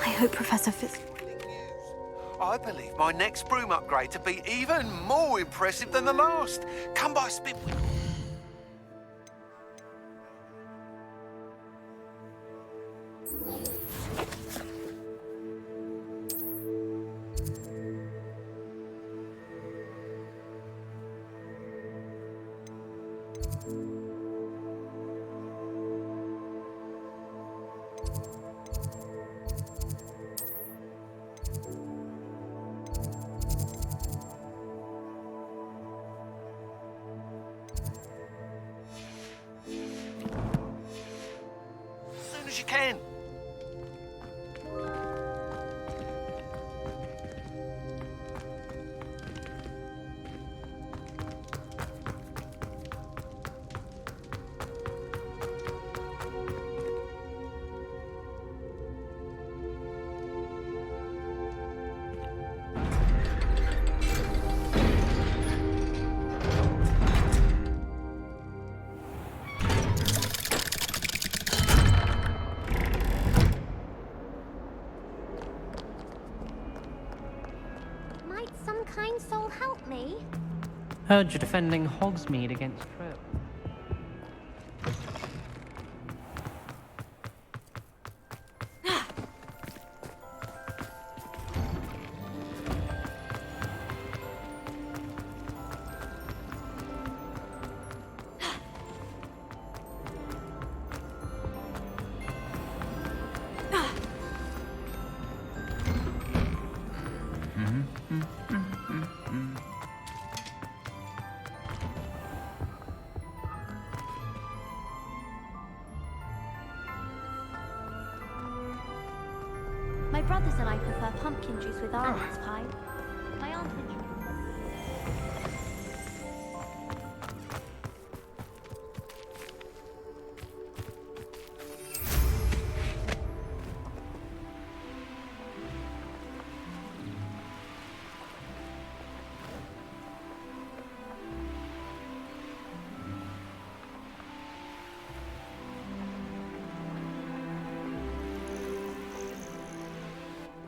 I hope Professor Fitz... I believe my next broom upgrade to be even more impressive than the last. Come by, spin. As you can. Kind soul help me? Heard you're defending Hogsmeade against Trip. My brothers and I prefer pumpkin juice with almonds pie. My aunt enjoys.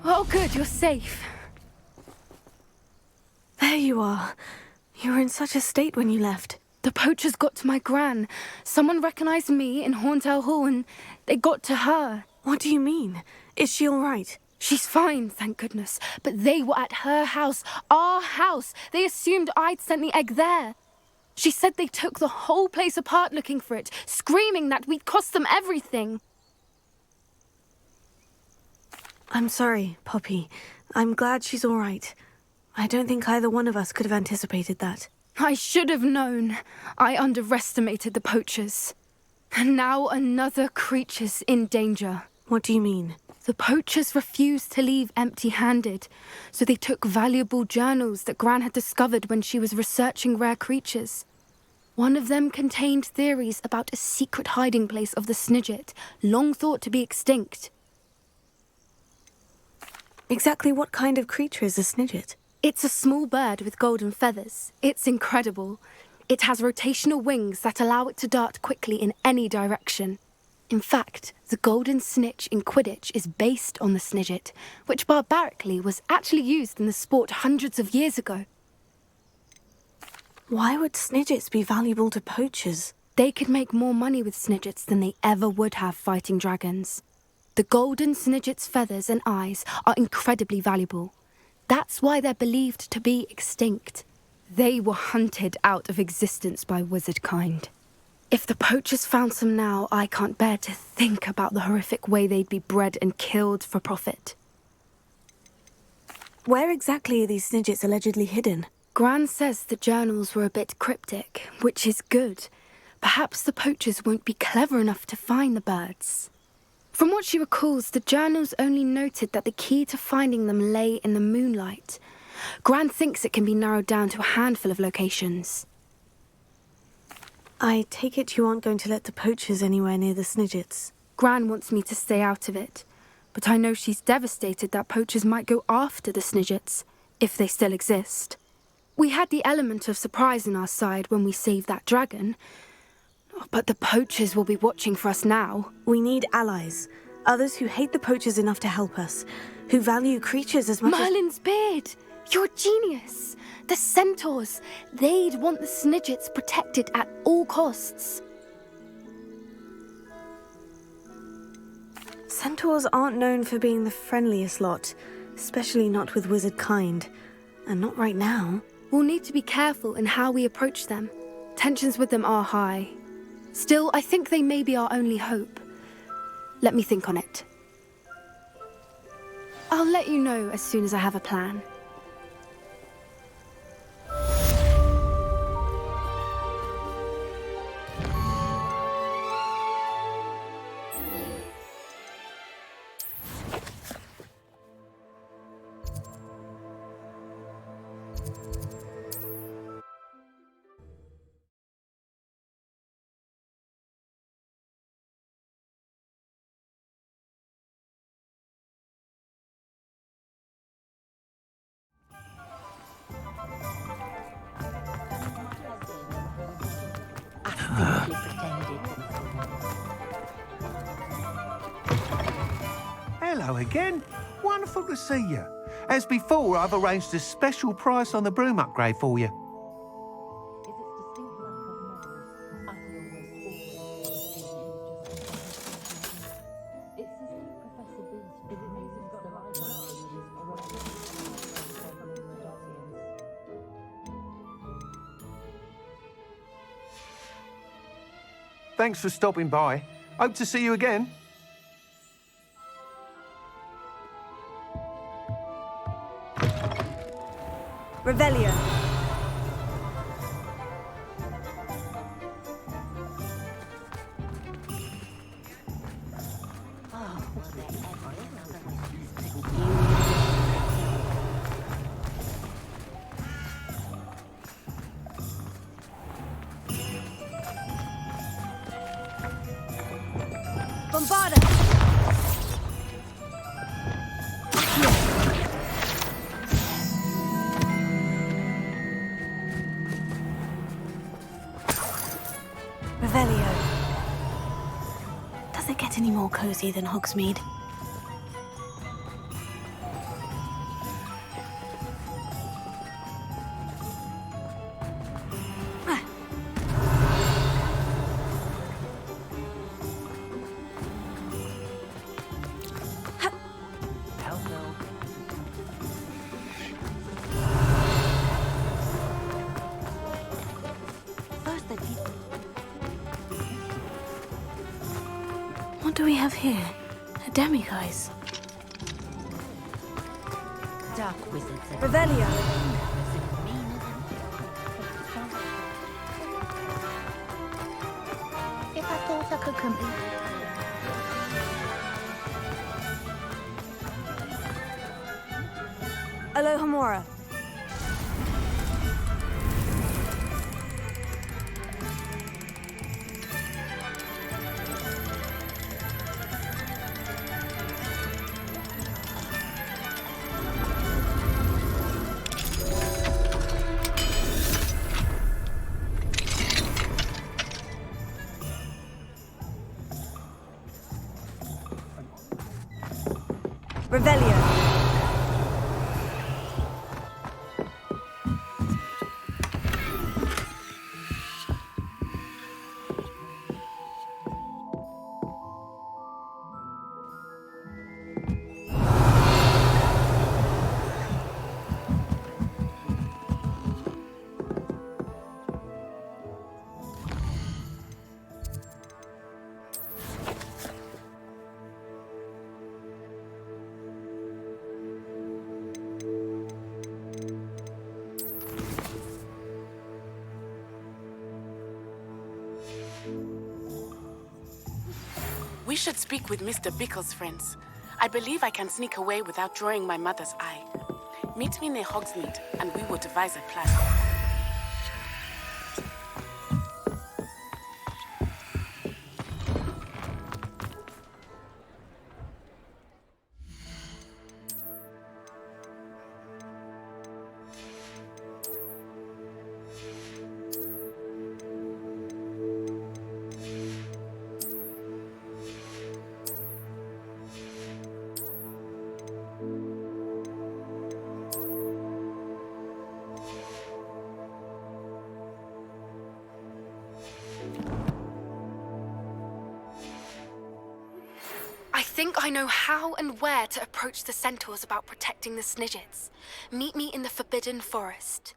Oh, good, you're safe. There you are. You were in such a state when you left. The poachers got to my gran. Someone recognized me in Horntail Hall and they got to her. What do you mean? Is she all right? She's fine, thank goodness. But they were at her house, our house. They assumed I'd sent the egg there. She said they took the whole place apart looking for it, screaming that we'd cost them everything. I'm sorry, Poppy. I'm glad she's all right. I don't think either one of us could have anticipated that. I should have known. I underestimated the poachers. And now another creature's in danger. What do you mean? The poachers refused to leave empty-handed, so they took valuable journals that Gran had discovered when she was researching rare creatures. One of them contained theories about a secret hiding place of the Snidget, long thought to be extinct. Exactly what kind of creature is a Snidget? It's a small bird with golden feathers. It's incredible. It has rotational wings that allow it to dart quickly in any direction. In fact, the golden snitch in Quidditch is based on the Snidget, which barbarically was actually used in the sport hundreds of years ago. Why would Snidgets be valuable to poachers? They could make more money with Snidgets than they ever would have fighting dragons. The golden Snidget's feathers and eyes are incredibly valuable. That's why they're believed to be extinct. They were hunted out of existence by wizard kind. If the poachers found some now, I can't bear to think about the horrific way they'd be bred and killed for profit. Where exactly are these Snidgets allegedly hidden? Gran says the journals were a bit cryptic, which is good. Perhaps the poachers won't be clever enough to find the birds. From what she recalls, the journals only noted that the key to finding them lay in the moonlight. Gran thinks it can be narrowed down to a handful of locations. I take it you aren't going to let the poachers anywhere near the Snidgets. Gran wants me to stay out of it, but I know she's devastated that poachers might go after the Snidgets, if they still exist. We had the element of surprise on our side when we saved that dragon, but the poachers will be watching for us now. We need allies. Others who hate the poachers enough to help us, who value creatures as much Merlin's beard! You're a genius! The centaurs! They'd want the Snidgets protected at all costs. Centaurs aren't known for being the friendliest lot, especially not with wizard kind. And not right now. We'll need to be careful in how we approach them. Tensions with them are high. Still, I think they may be our only hope. Let me think on it. I'll let you know as soon as I have a plan. Hello again. Wonderful to see you. As before, I've arranged a special price on the broom upgrade for you. Thanks for stopping by. Hope to see you again. Revelio. Bombarda. Revelio. Does it get any more cozy than Hogsmeade? What do we have here? A demiguise. Dark wizards. Revelio. If I thought I could compete. Alohomora. Revelio. We should speak with Mr. Bickle's friends. I believe I can sneak away without drawing my mother's eye. Meet me near Hogsmeade, and we will devise a plan. think I know how and where to approach the centaurs about protecting the Snidgets. Meet me in the Forbidden Forest.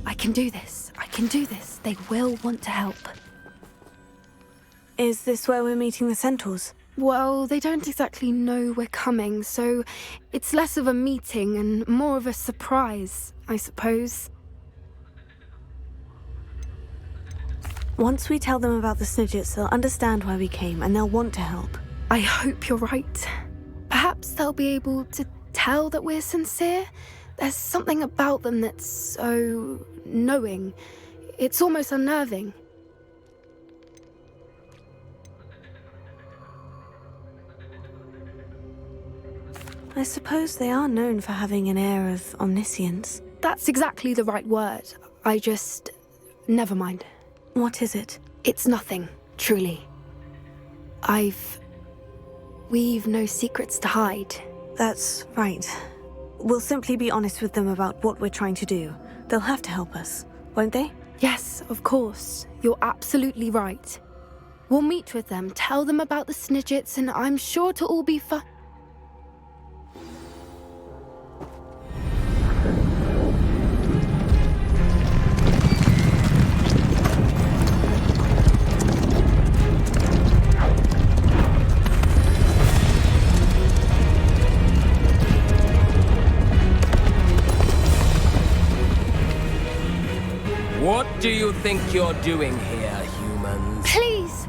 I can do this. I can do this. They will want to help. Is this where we're meeting the centaurs? Well, they don't exactly know we're coming, so it's less of a meeting and more of a surprise, I suppose. Once we tell them about the Snidgets, they'll understand why we came and they'll want to help. I hope you're right. Perhaps they'll be able to tell that we're sincere. There's something about them that's so knowing. It's almost unnerving. I suppose they are known for having an air of omniscience. That's exactly the right word. Never mind. What is it? It's nothing, truly. We've no secrets to hide. That's right. We'll simply be honest with them about what we're trying to do. They'll have to help us, won't they? Yes, of course. You're absolutely right. We'll meet with them, tell them about the Snidgets, and I'm sure it'll all be fun. What do you think you're doing here, humans? Please!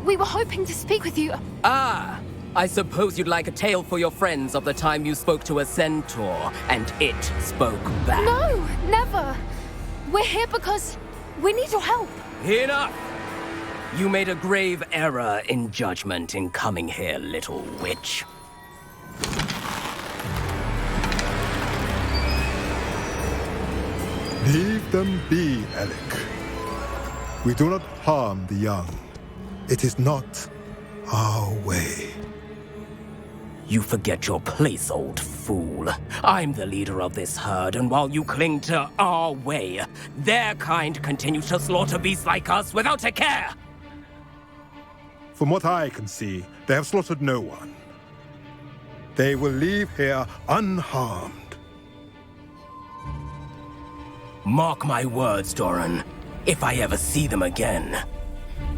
We were hoping to speak with you. Ah! I suppose you'd like a tale for your friends of the time you spoke to a centaur, and it spoke back. No, never! We're here because we need your help. Enough! You made a grave error in judgment in coming here, little witch. Leave them be, Alec. We do not harm the young. It is not our way. You forget your place, old fool. I'm the leader of this herd, and while you cling to our way, their kind continues to slaughter beasts like us without a care! From what I can see, they have slaughtered no one. They will leave here unharmed. Mark my words, Doran. If I ever see them again,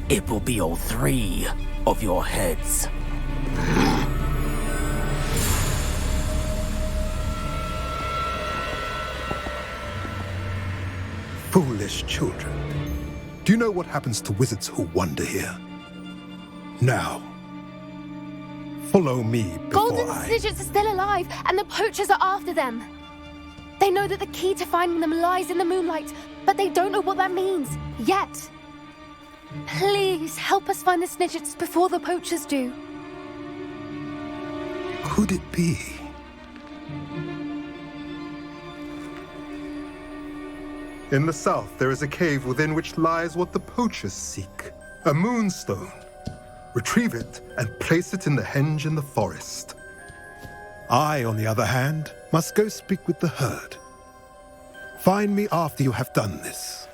it will be all 3 of your heads. Foolish children. Do you know what happens to wizards who wander here? Now, follow me before Golden Snidgets are still alive, and the poachers are after them. They know that the key to finding them lies in the moonlight, but they don't know what that means, yet. Please, help us find the Snidgets before the poachers do. Could it be? In the south, there is a cave within which lies what the poachers seek. A moonstone. Retrieve it and place it in the henge in the forest. I, on the other hand, must go speak with the herd. Find me after you have done this.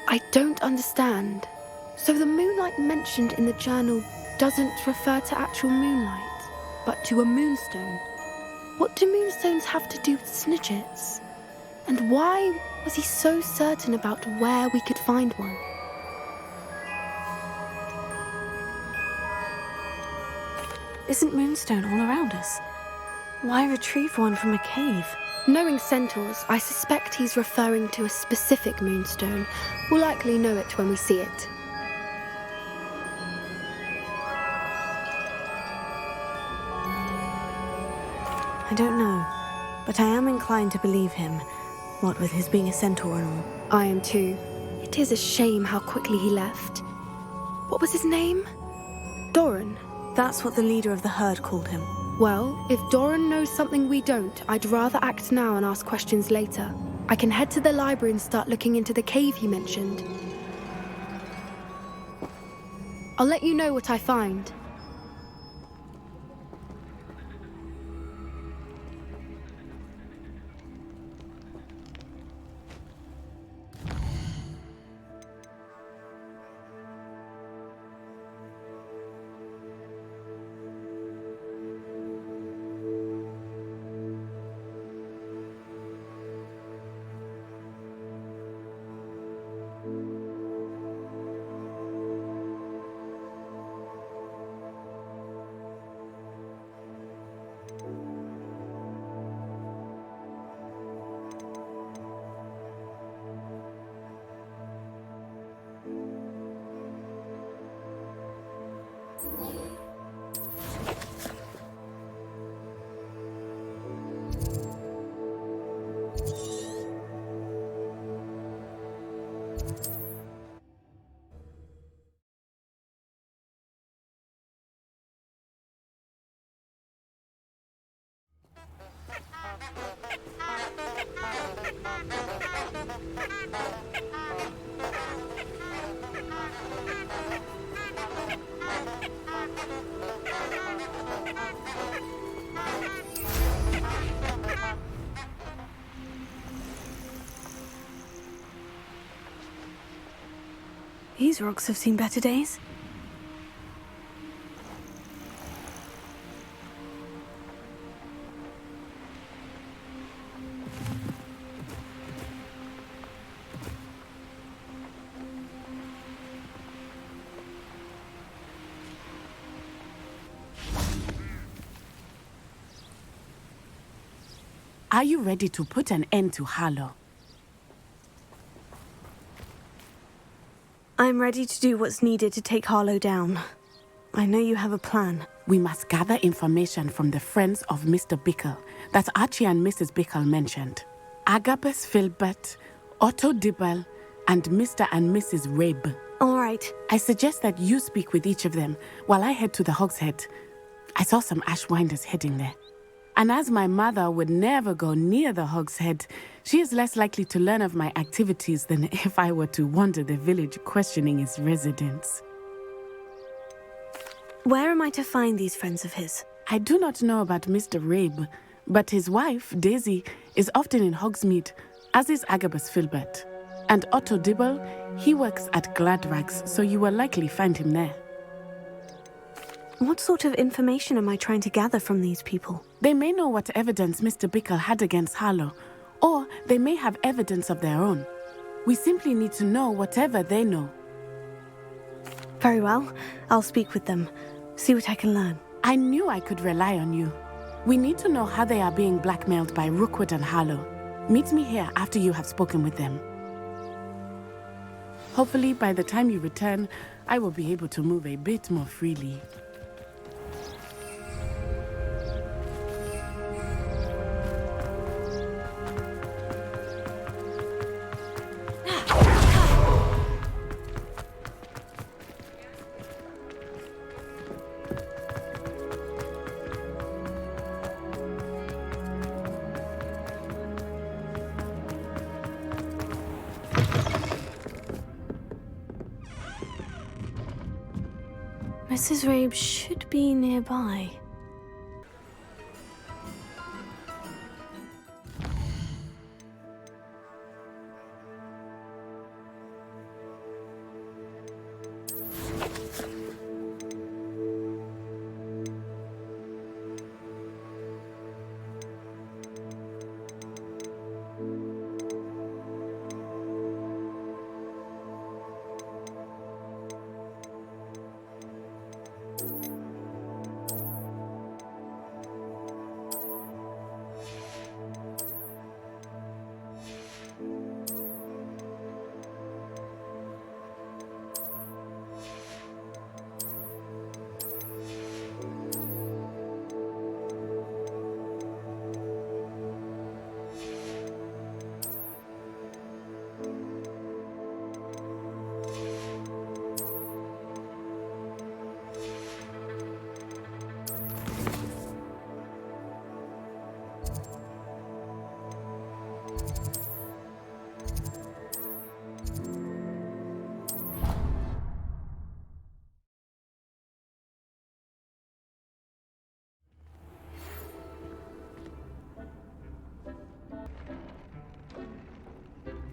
I don't understand. So the moonlight mentioned in the journal doesn't refer to actual moonlight, but to a moonstone. What do moonstones have to do with Snidgets? And why was he so certain about where we could find one? Isn't Moonstone all around us? Why retrieve one from a cave? Knowing centaurs, I suspect he's referring to a specific moonstone. We'll likely know it when we see it. I don't know, but I am inclined to believe him, what with his being a centaur and all. I am too. It is a shame how quickly he left. What was his name? Doran. That's what the leader of the herd called him. Well, if Doran knows something we don't, I'd rather act now and ask questions later. I can head to the library and start looking into the cave he mentioned. I'll let you know what I find. These rocks have seen better days. Are you ready to put an end to Harlow? I'm ready to do what's needed to take Harlow down. I know you have a plan. We must gather information from the friends of Mr. Bickle that Archie and Mrs. Bickle mentioned. Agabus Filbert, Otto Dibble, and Mr. and Mrs. Rabe. All right. I suggest that you speak with each of them while I head to the Hogshead. I saw some Ashwinders heading there. And as my mother would never go near the Hogshead, she is less likely to learn of my activities than if I were to wander the village questioning its residents. Where am I to find these friends of his? I do not know about Mr. Rabe, but his wife, Daisy, is often in Hogsmeade, as is Agabus Filbert. And Otto Dibble, he works at Gladrags, so you will likely find him there. What sort of information am I trying to gather from these people? They may know what evidence Mr. Bickle had against Harlow, or they may have evidence of their own. We simply need to know whatever they know. Very well. I'll speak with them. See what I can learn. I knew I could rely on you. We need to know how they are being blackmailed by Rookwood and Harlow. Meet me here after you have spoken with them. Hopefully, by the time you return, I will be able to move a bit more freely. Mrs. Rabe should be nearby.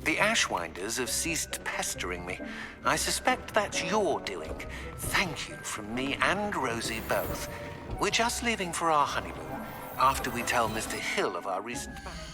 The Ashwinders have ceased pestering me. I suspect that's your doing. Thank you from me and Rosie both. We're just leaving for our honeymoon, after we tell Mr. Hill of our recent marriage.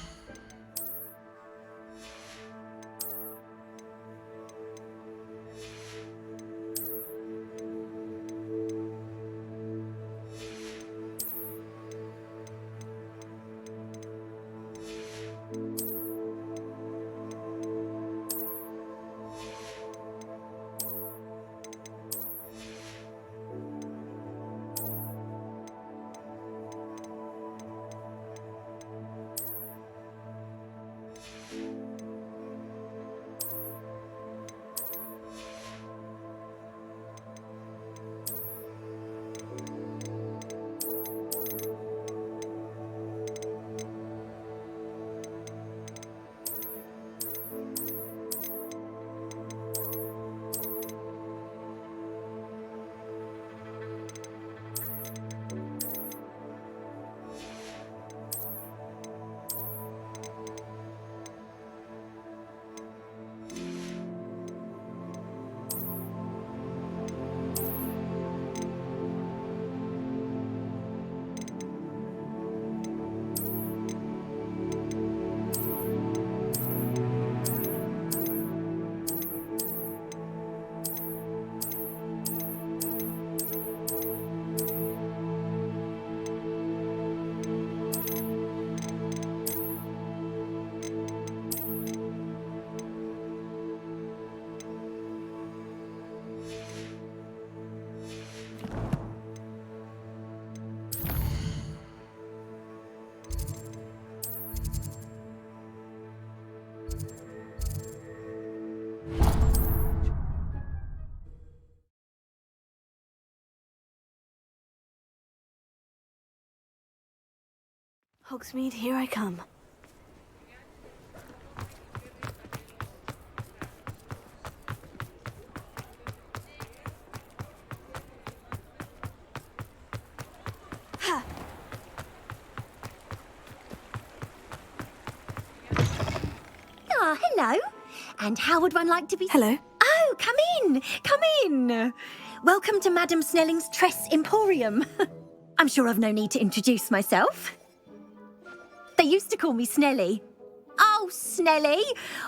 Hogsmeade, here I come. Ha! Ah, hello. And how would one like to be... Hello. Oh, come in. Come in. Welcome to Madame Snelling's Tress Emporium. I'm sure I've no need to introduce myself. They used to call me Snelly. Oh, Snelly,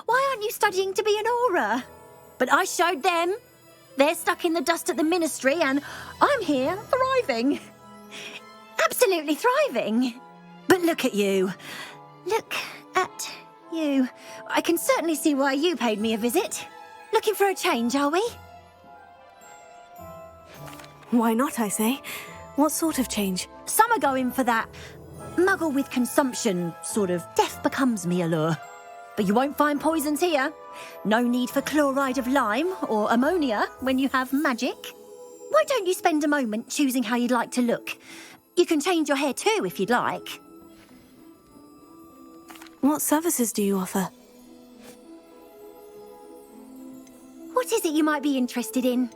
why aren't you studying to be an aura? But I showed them. They're stuck in the dust at the ministry and I'm here thriving. Absolutely thriving. But look at you. Look at you. I can certainly see why you paid me a visit. Looking for a change, are we? Why not, I say? What sort of change? Some are going for that muggle with consumption, sort of death becomes me allure. But you won't find poisons here. No need for chloride of lime or ammonia when you have magic. Why don't you spend a moment choosing how you'd like to look? You can change your hair too if you'd like. What services do you offer? What is it you might be interested in?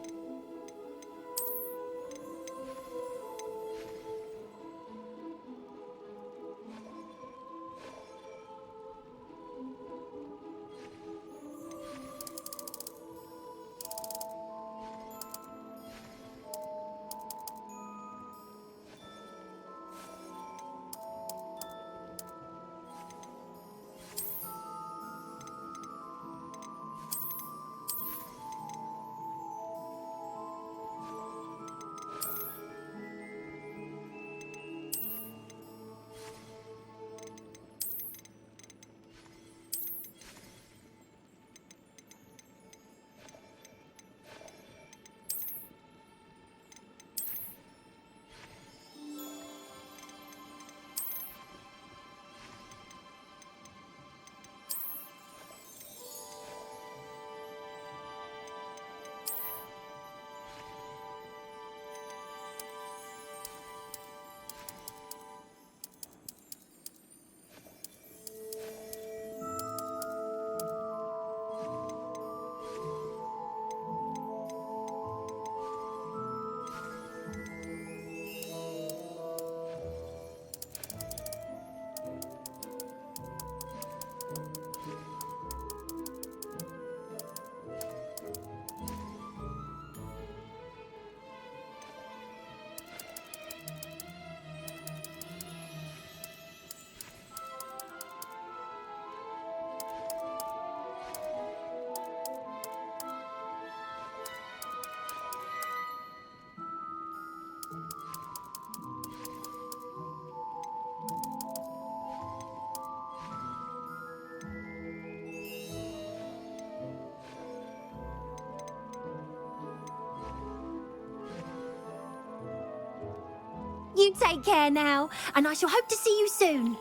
You take care now, and I shall hope to see you soon.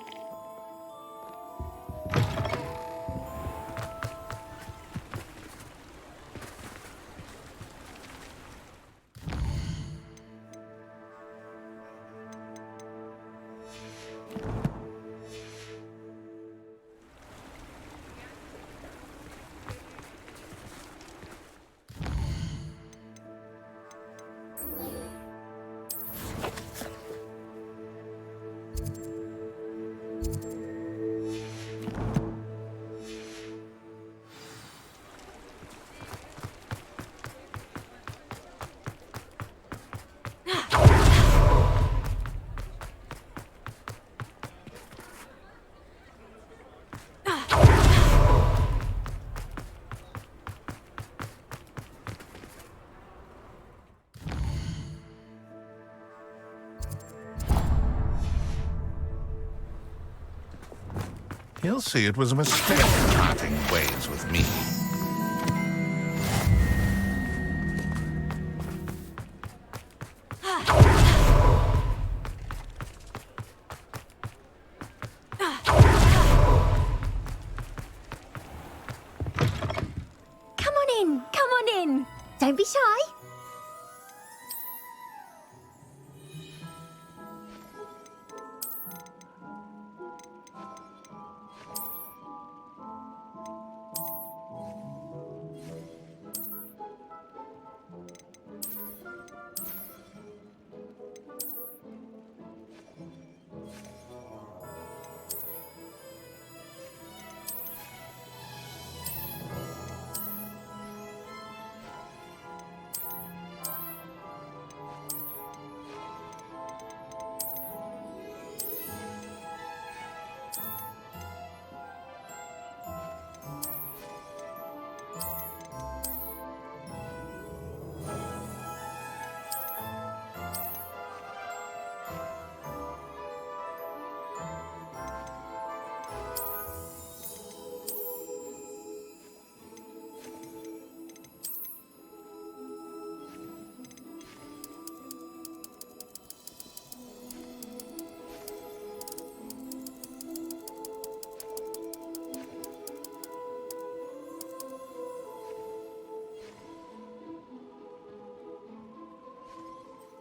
He'll see it was a mistake parting ways with me. Come on in. Don't be shy.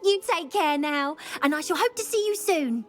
You take care now, and I shall hope to see you soon.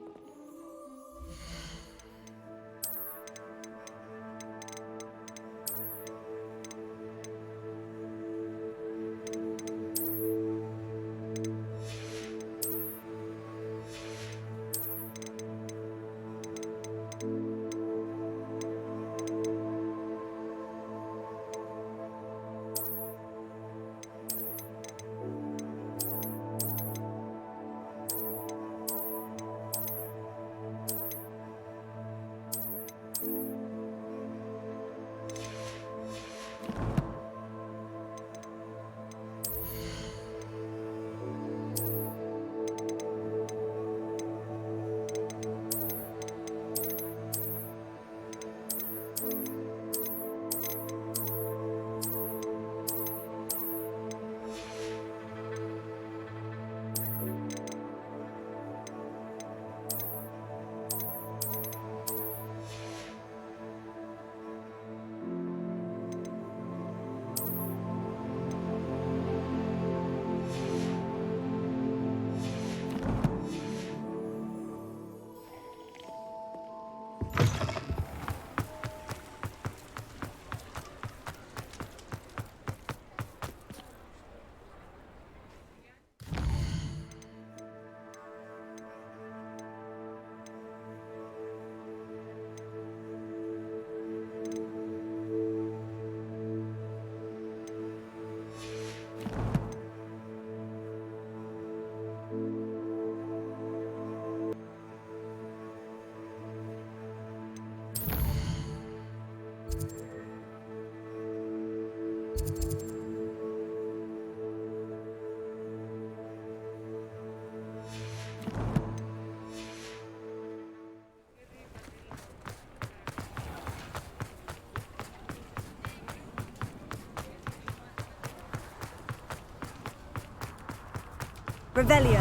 Revelio.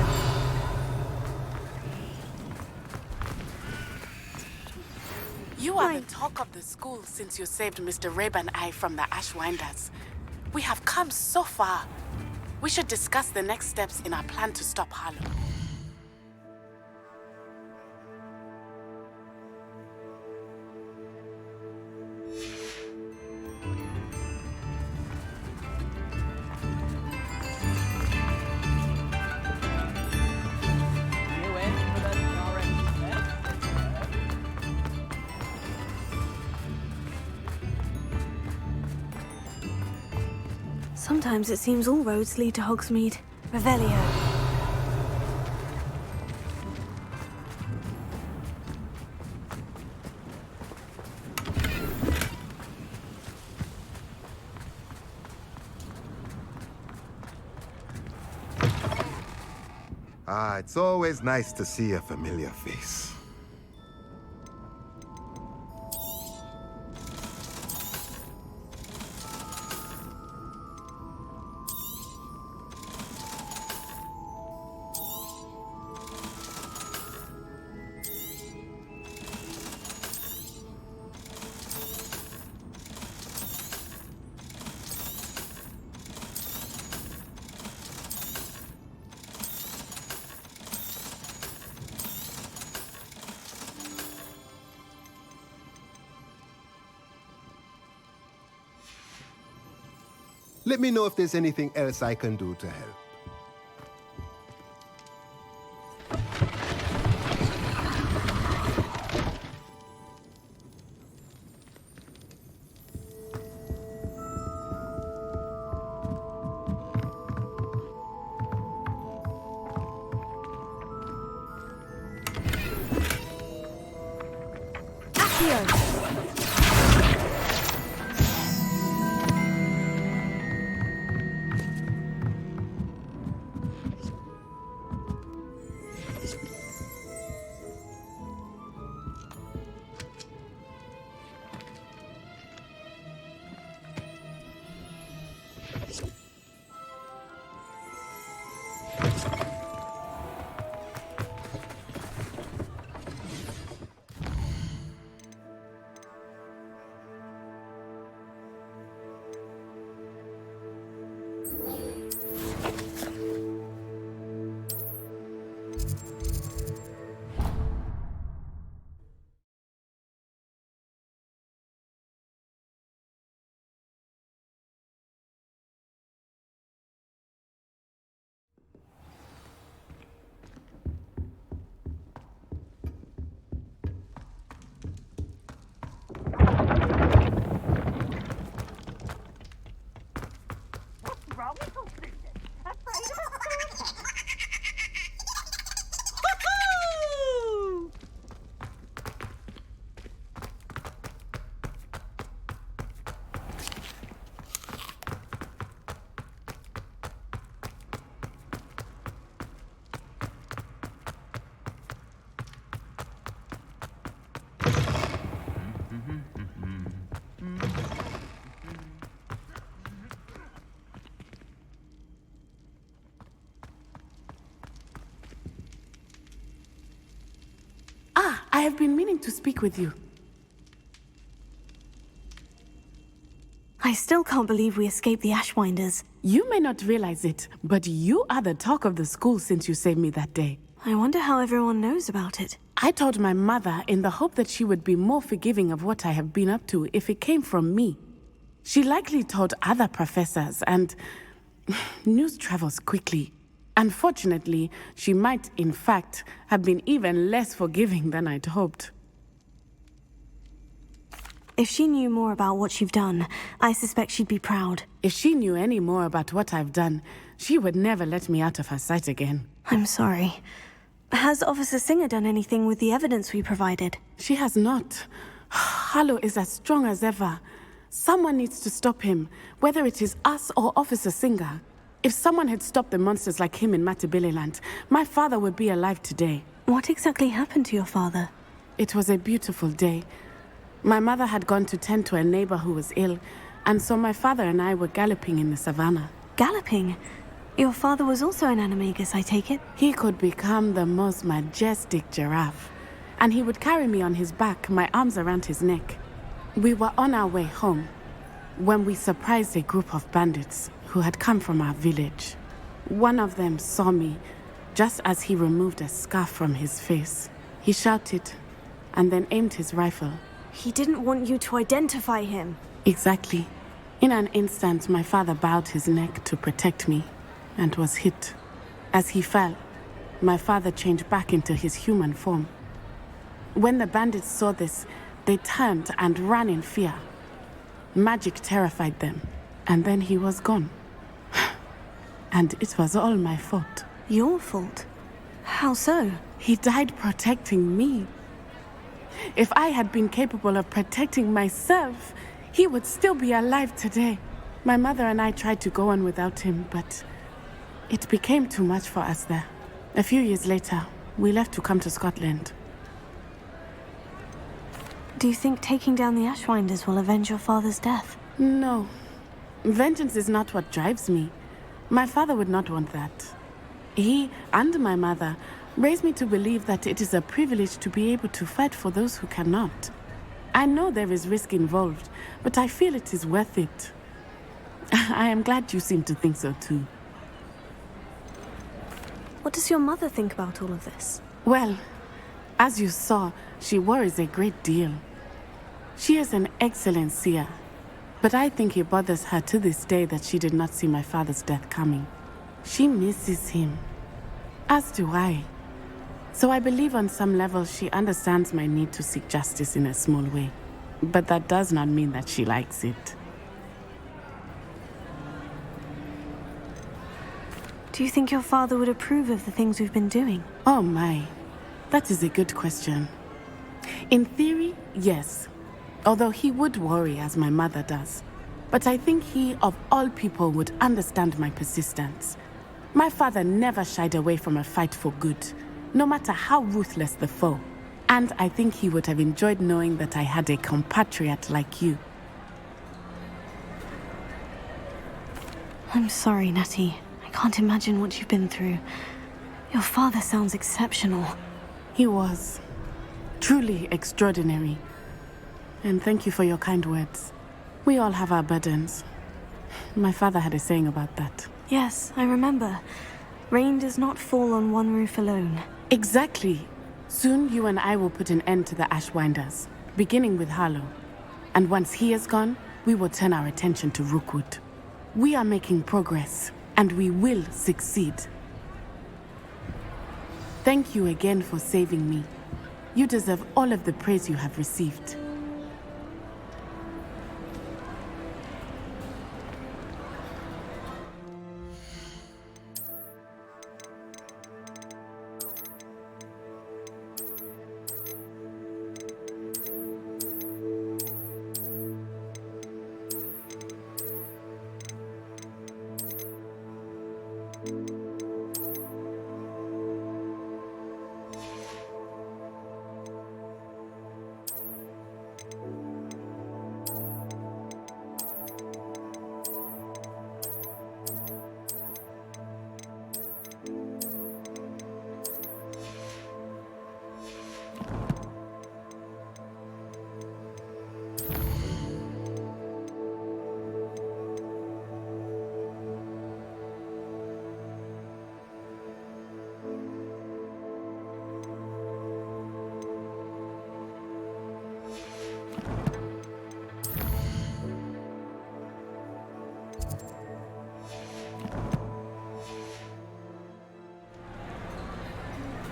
You are the talk of the school since you saved Mr. Rabe and I from the Ashwinders. We have come so far. We should discuss the next steps in our plan to stop Harlow. Sometimes it seems all roads lead to Hogsmeade. Revelio. It's always nice to see a familiar face. Let me know if there's anything else I can do to help. I have been meaning to speak with you. I still can't believe we escaped the Ashwinders. You may not realize it, but you are the talk of the school since you saved me that day. I wonder how everyone knows about it. I told my mother in the hope that she would be more forgiving of what I have been up to if it came from me. She likely told other professors, and news travels quickly. Unfortunately, she might, in fact, have been even less forgiving than I'd hoped. If she knew more about what you've done, I suspect she'd be proud. If she knew any more about what I've done, she would never let me out of her sight again. I'm sorry. Has Officer Singer done anything with the evidence we provided? She has not. Harlow is as strong as ever. Someone needs to stop him, whether it is us or Officer Singer. If someone had stopped the monsters like him in Matabeleland, my father would be alive today. What exactly happened to your father? It was a beautiful day. My mother had gone to tend to a neighbor who was ill, and so my father and I were galloping in the savannah. Galloping? Your father was also an animagus, I take it? He could become the most majestic giraffe. and he would carry me on his back, my arms around his neck. We were on our way home when we surprised a group of bandits who had come from our village. One of them saw me just as he removed a scarf from his face. He shouted and then aimed his rifle. He didn't want you to identify him. Exactly. In an instant, my father bowed his neck to protect me and was hit. As he fell, my father changed back into his human form. When the bandits saw this, they turned and ran in fear. Magic terrified them, and then he was gone. And it was all my fault. Your fault? How so? He died protecting me. If I had been capable of protecting myself, he would still be alive today. My mother and I tried to go on without him, but it became too much for us there. A few years later, we left to come to Scotland. Do you think taking down the Ashwinders will avenge your father's death? No. Vengeance is not what drives me. My father would not want that. He and my mother raised me to believe that it is a privilege to be able to fight for those who cannot. I know there is risk involved, but I feel it is worth it. I am glad you seem to think so too. What does your mother think about all of this? Well, as you saw, she worries a great deal. She is an excellent seer, but I think it bothers her to this day that she did not see my father's death coming. She misses him, as do I. So I believe on some level she understands my need to seek justice in a small way. But that does not mean that she likes it. Do you think your father would approve of the things we've been doing? Oh my, that is a good question. In theory, yes. Although he would worry as my mother does. But I think he, of all people, would understand my persistence. My father never shied away from a fight for good, no matter how ruthless the foe. And I think he would have enjoyed knowing that I had a compatriot like you. I'm sorry, Natty. I can't imagine what you've been through. Your father sounds exceptional. He was. Truly extraordinary. And thank you for your kind words. We all have our burdens. My father had a saying about that. Yes, I remember. Rain does not fall on one roof alone. Exactly. Soon you and I will put an end to the Ashwinders, beginning with Harlow. And once he is gone, we will turn our attention to Rookwood. We are making progress, and we will succeed. Thank you again for saving me. You deserve all of the praise you have received.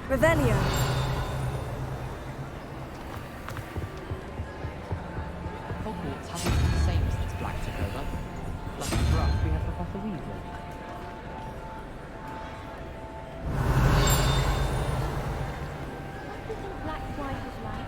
Revelio. Hogwarts hasn't been the same since Black took over. Lucky for us, we have Professor Weasley. What do you think Black's wife is like?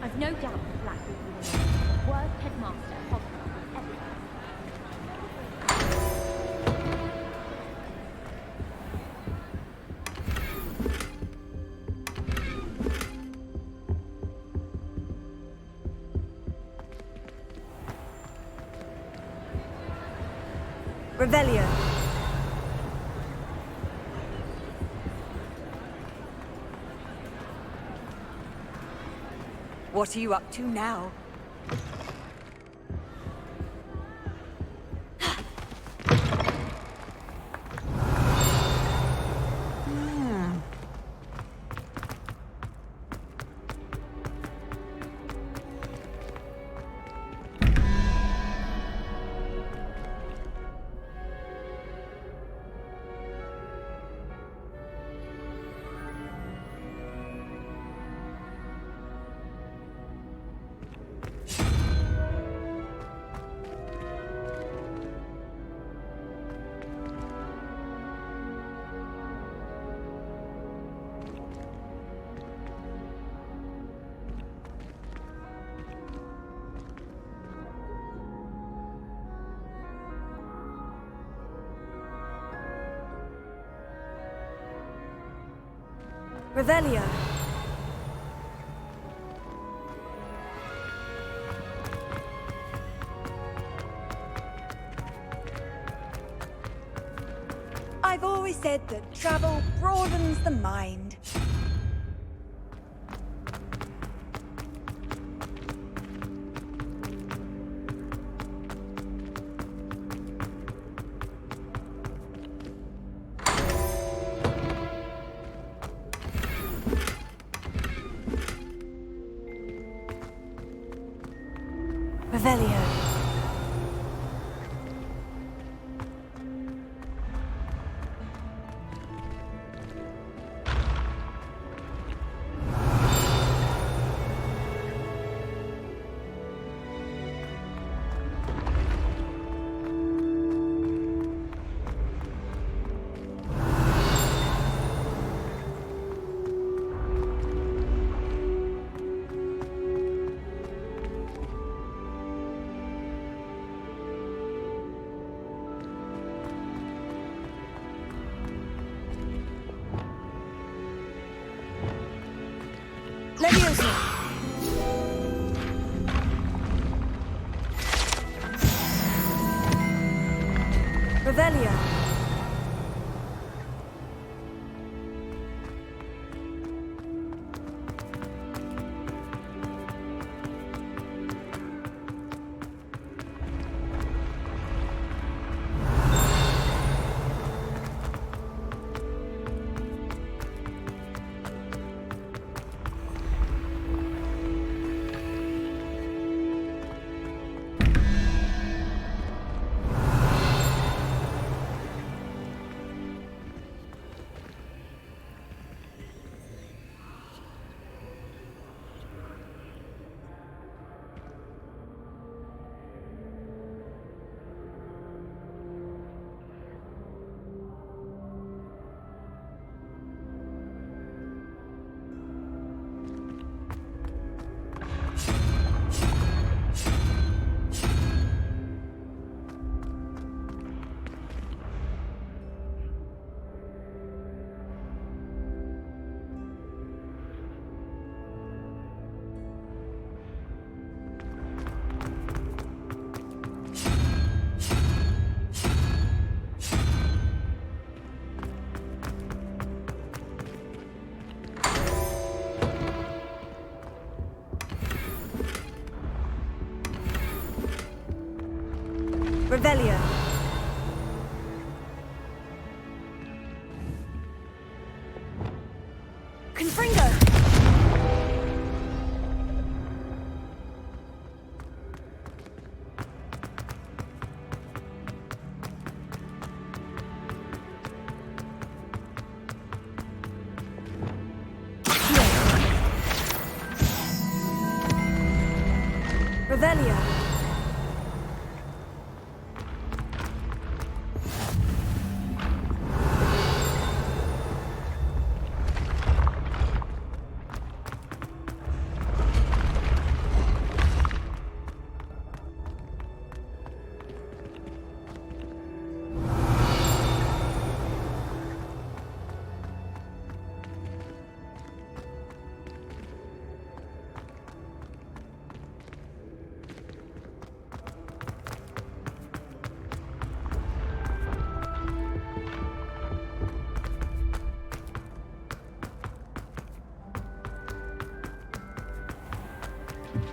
I've no doubt that Black will be the worst headmaster Hogwarts has ever had. Revelio. What are you up to now? Revelio. I've always said that travel broadens the mind. Revelio. Leviosa. Revelio. Revelio. Confringo. Revelio.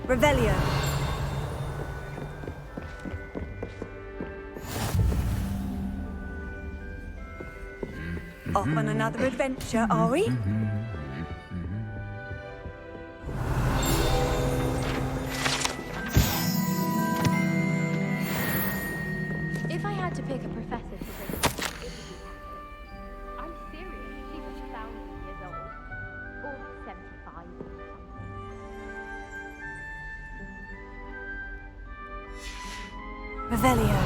Revelio. Off on another adventure, are we? If I had to pick a professor to bring it would be I'm serious. She's 1,000 years old. Or 75 or something. Revelio.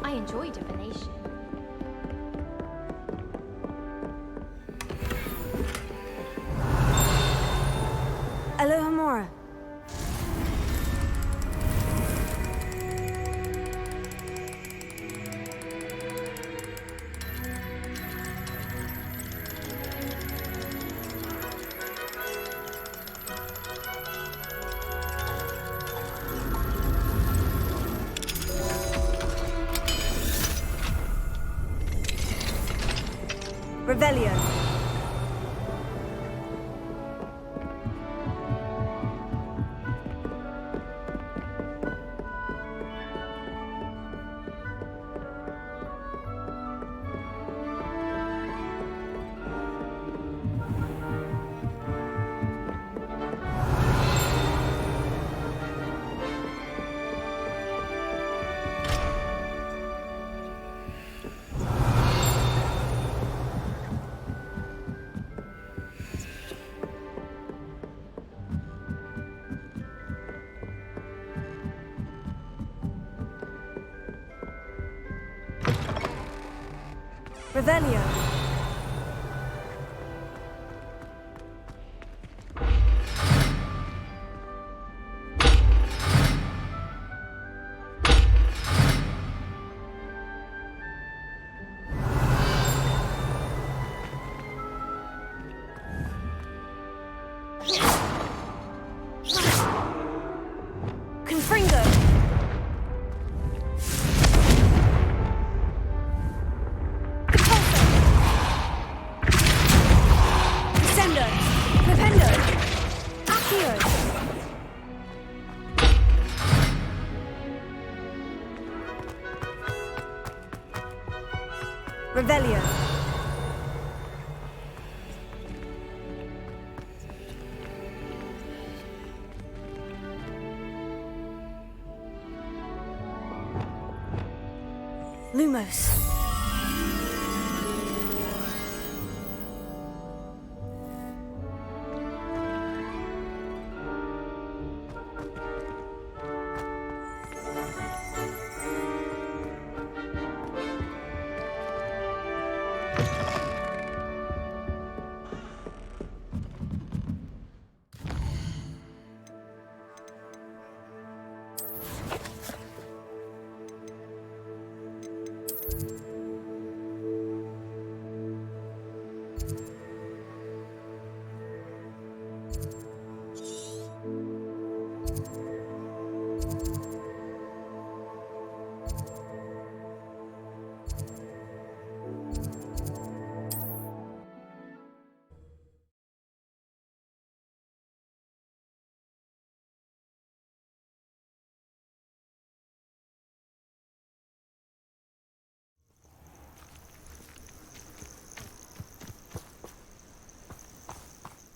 I enjoy divination. Alohomora. Revelio. Revelio. Confringo. Revelio. Lumos.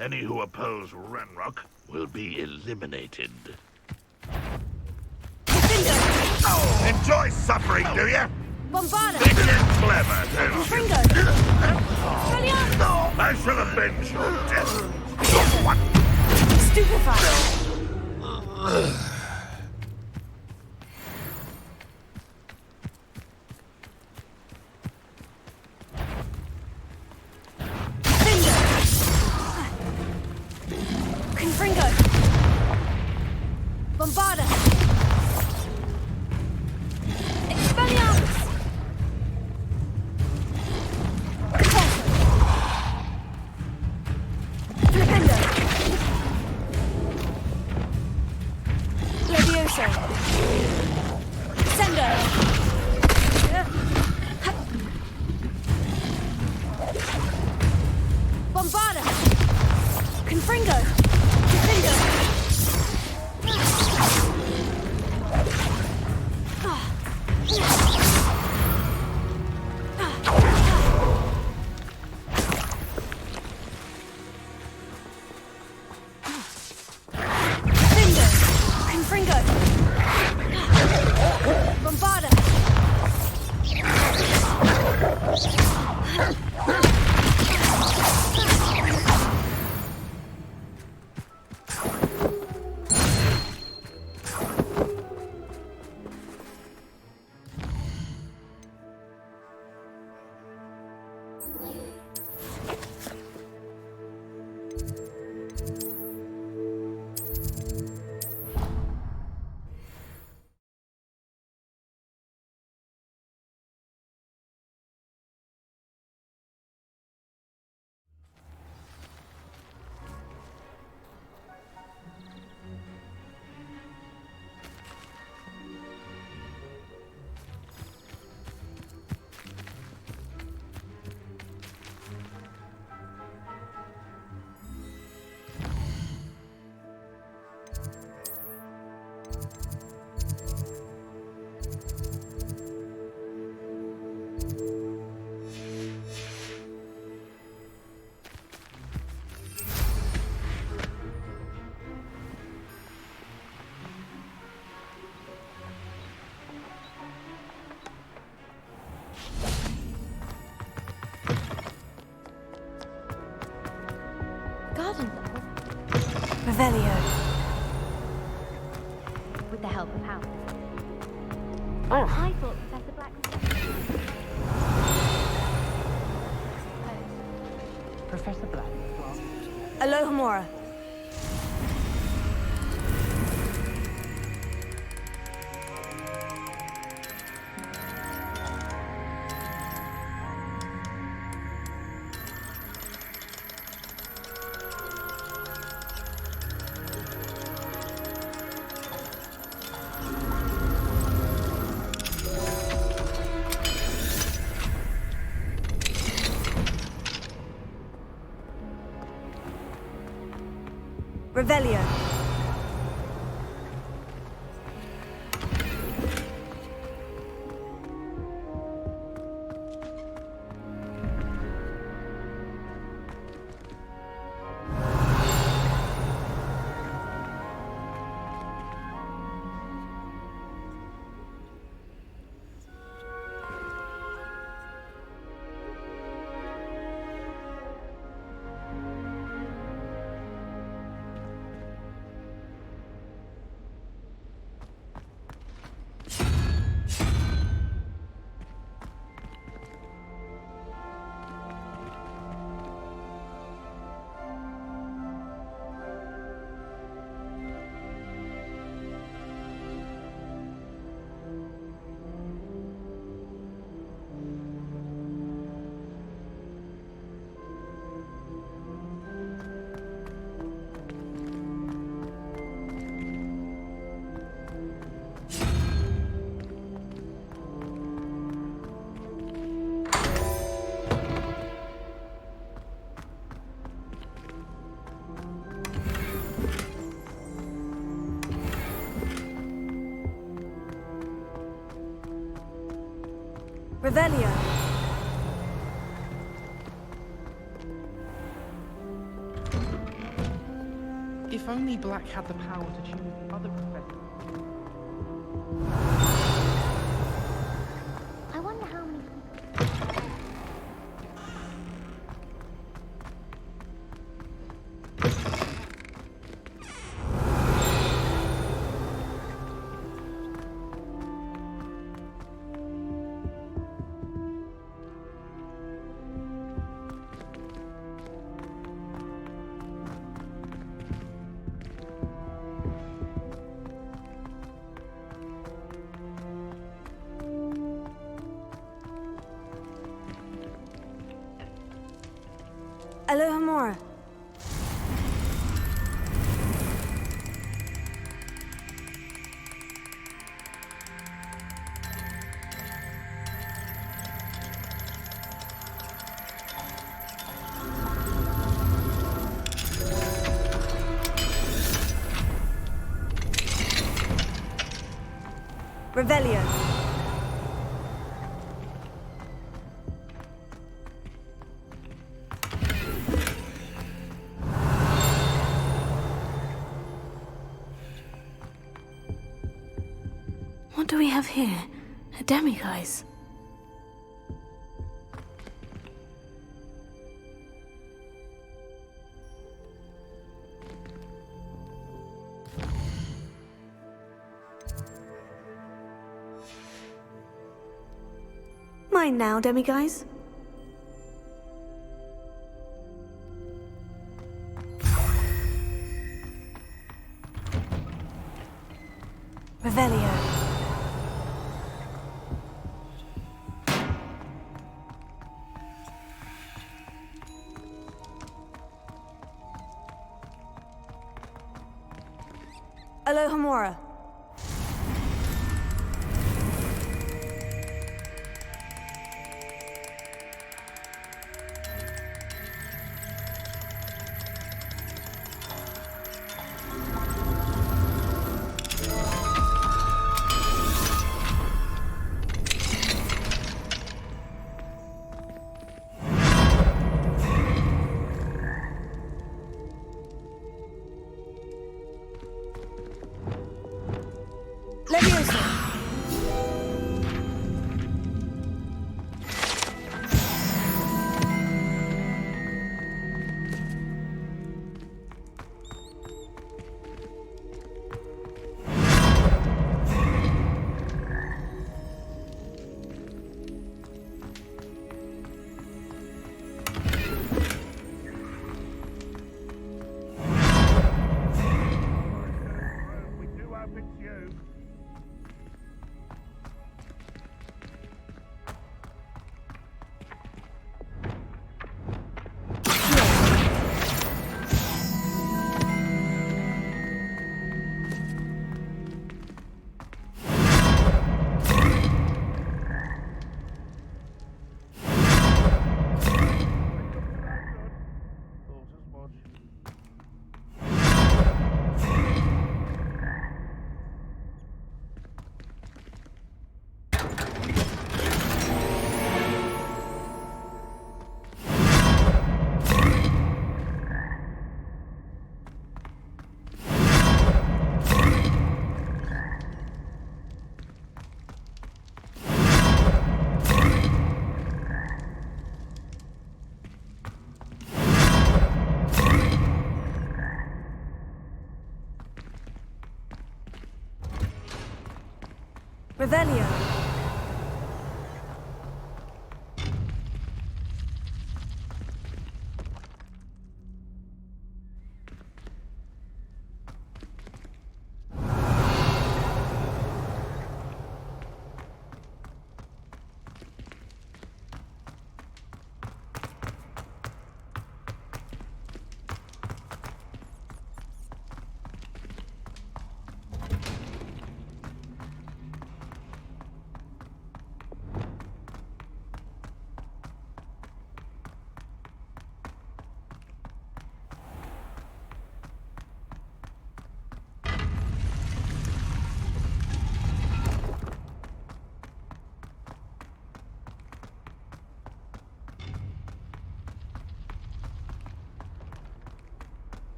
Any who oppose Renrock will be eliminated. Enjoy suffering, do you? Bombarda. Think you're clever, don't you? Confringo. Expelliarmus. I shall avenge your death. Stupefy. Confringo. Bombarda. Expelliarmus. Flipendo. Levioso. Sendo. Bombarda. Confringo. Defendo. Revelio. With the help of Howard. I thought Professor Black was... Professor Black, well, Alohomora. Revelio. Revelio. if only Black had the power to choose the other professors. I wonder how many... Alohomora. Revelio. What do we have here? A demiguise? Mine now, demiguise. Revelio. Alohomora. Leviosa. Revelio.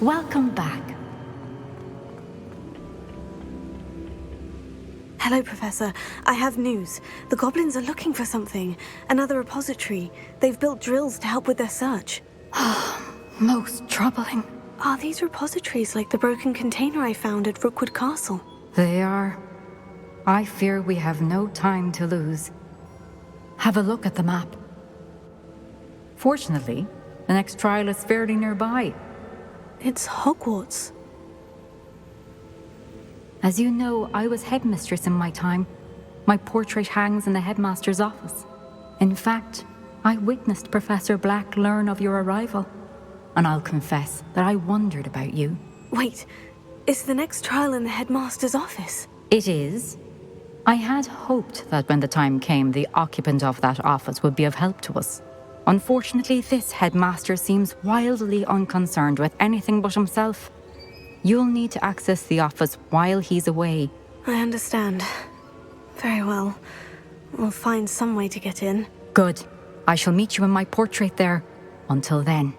Welcome back. Hello, Professor. I have news. The goblins are looking for something. Another repository. They've built drills to help with their search. Most troubling. Are these repositories like the broken container I found at Rookwood Castle? They are. I fear we have no time to lose. Have a look at the map. Fortunately, the next trial is fairly nearby. It's Hogwarts. As you know, I was headmistress in my time. My portrait hangs in the headmaster's office. In fact, I witnessed Professor Black learn of your arrival. And I'll confess that I wondered about you. Wait, is the next trial in the headmaster's office? It is. I had hoped that when the time came, the occupant of that office would be of help to us. Unfortunately, this headmaster seems wildly unconcerned with anything but himself. You'll need to access the office while he's away. I understand. Very well. We'll find some way to get in. Good. I shall meet you in my portrait there. Until then.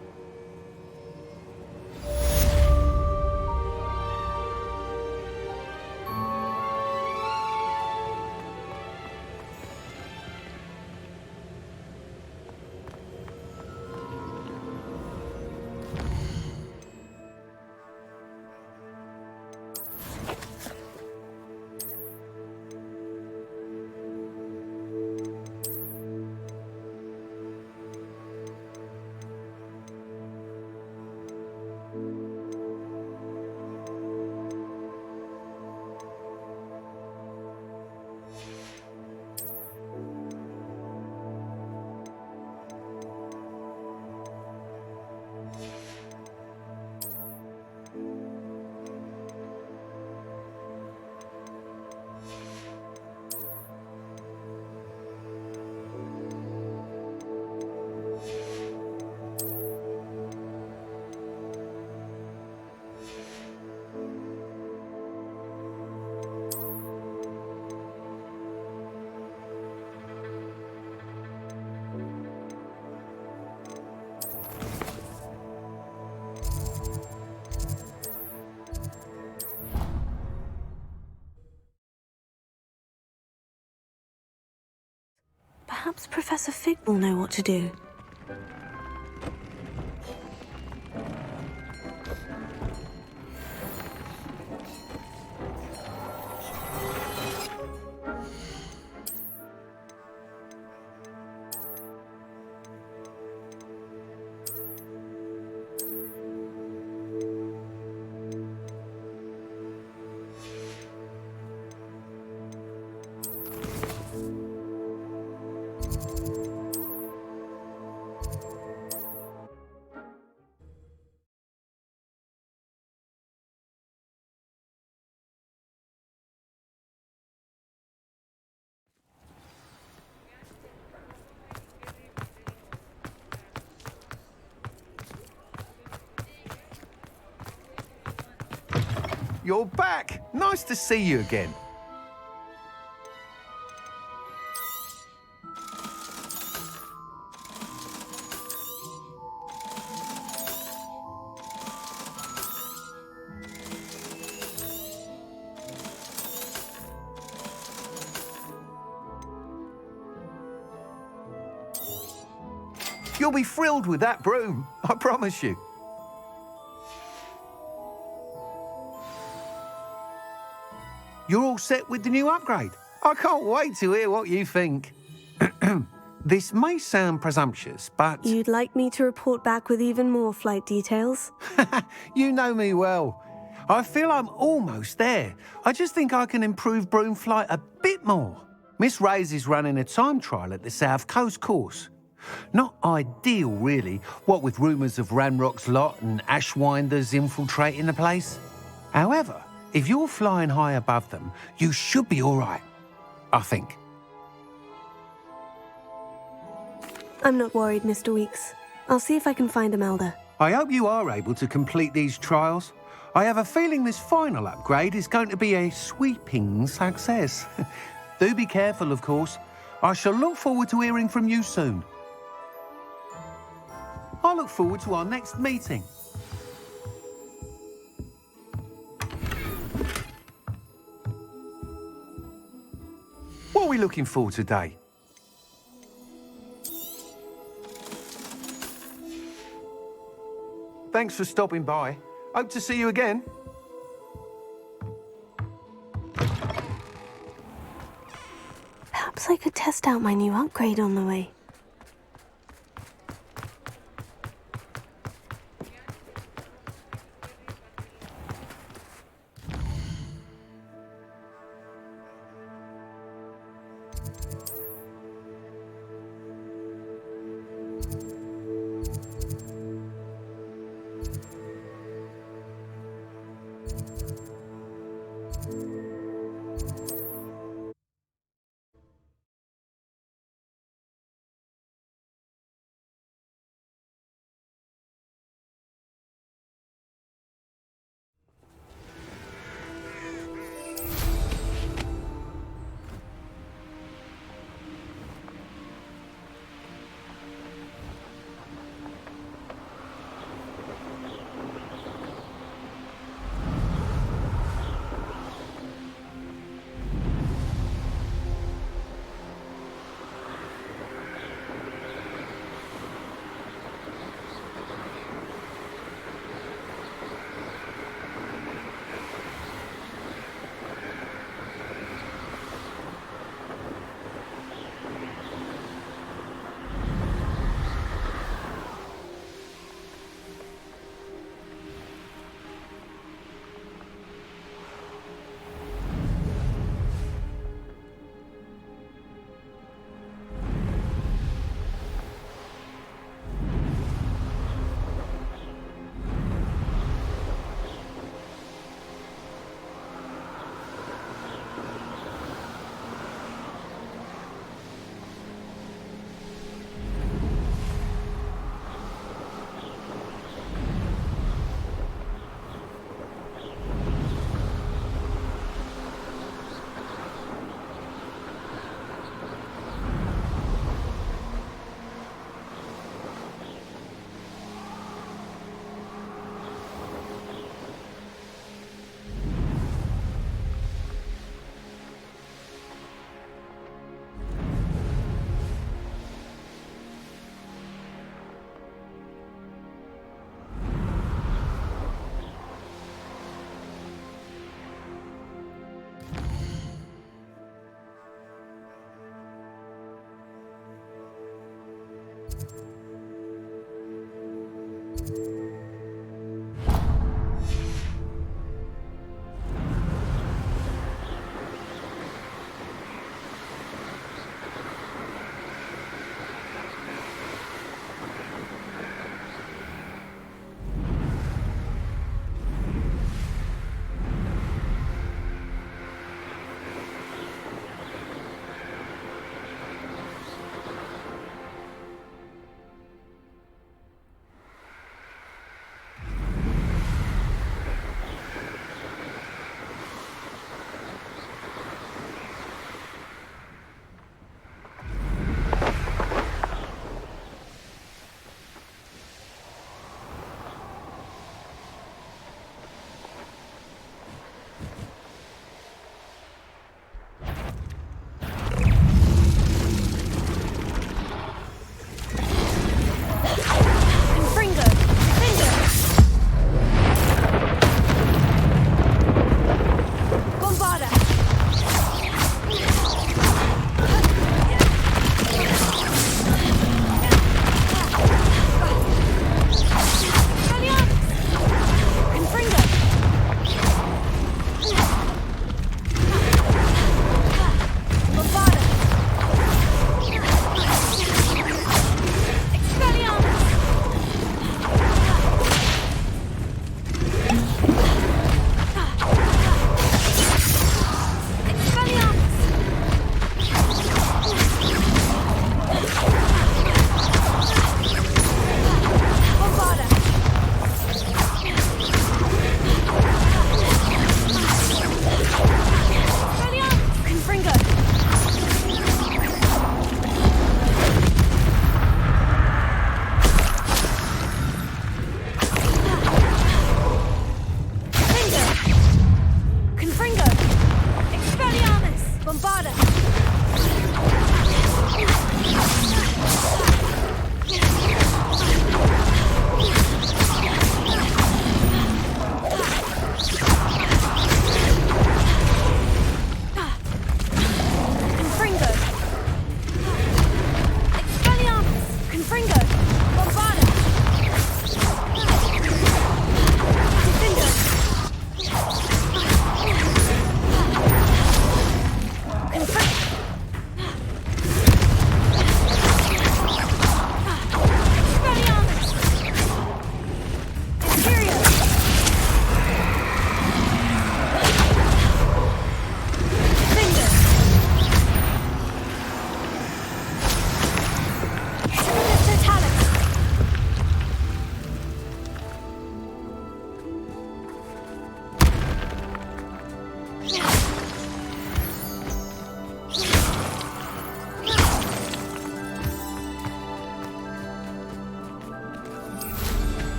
Perhaps Professor Fig will know what to do. You're back! Nice to see you again. You'll be thrilled with that broom, I promise you. You're all set with the new upgrade. I can't wait to hear what you think. This may sound presumptuous, but... You'd like me to report back with even more flight details? You know me well. I feel I'm almost there. I just think I can improve broom flight a bit more. Miss Ray's is running a time trial at the South Coast course. Not ideal, really, what with rumours of Ranrock's lot and Ashwinders infiltrating the place. However, if you're flying high above them, you should be all right, I think. I'm not worried, Mr. Weeks. I'll see if I can find Imelda. I hope you are able to complete these trials. I have a feeling this final upgrade is going to be a sweeping success. Do be careful, of course. I shall look forward to hearing from you soon. I look forward to our next meeting. What are we looking for today? Thanks for stopping by. Hope to see you again. Perhaps I could test out my new upgrade on the way.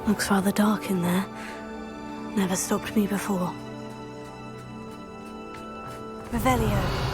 Looks rather dark in there. Never stopped me before. Revelio.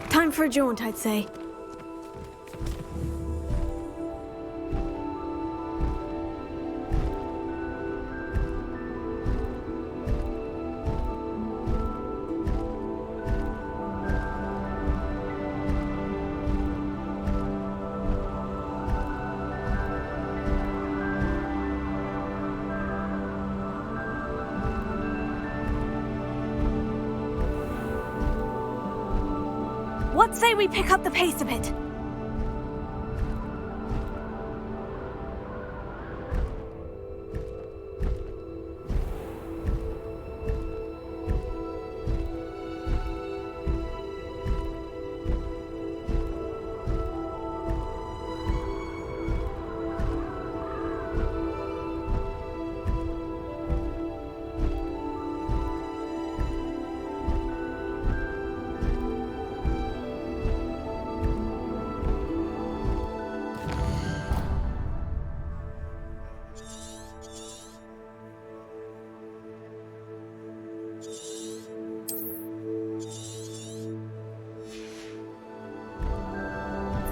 Time for a jaunt, I'd say. What say we pick up the pace a bit?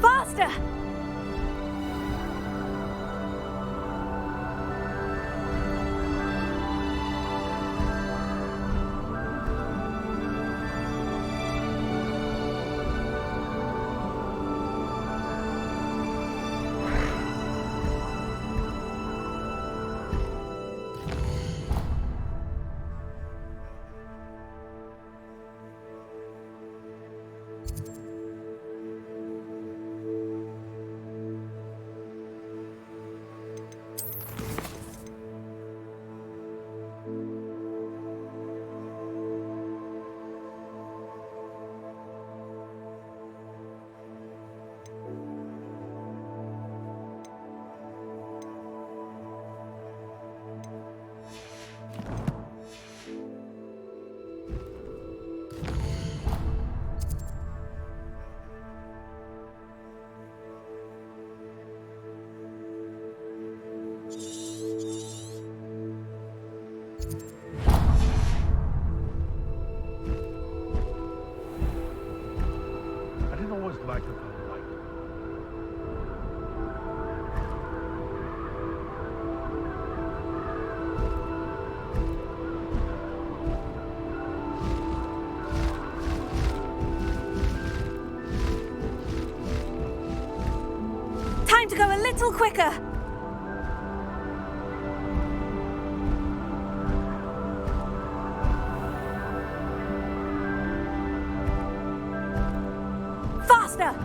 Faster! Like a light. Time to go a little quicker! Faster!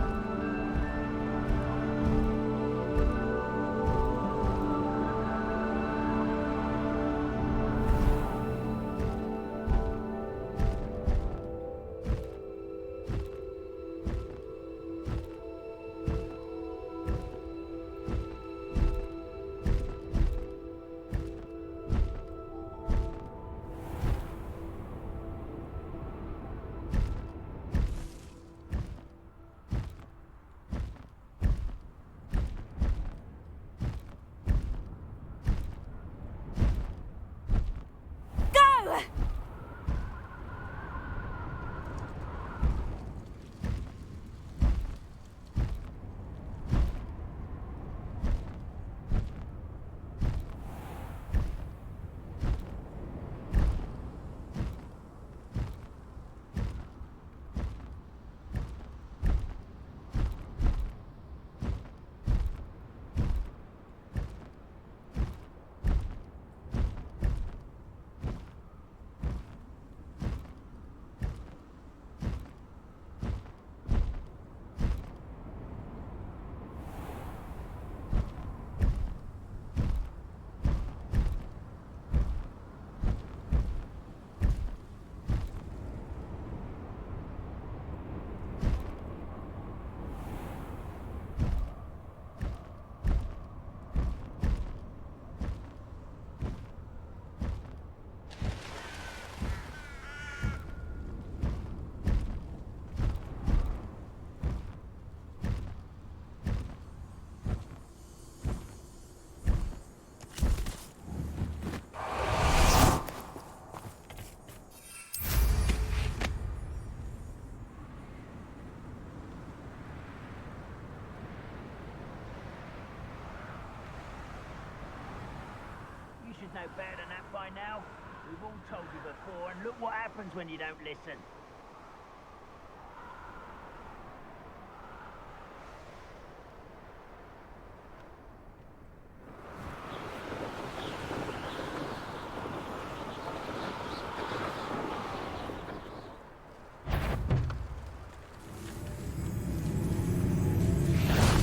no better than that by now. We've all told you before, and look what happens when you don't listen.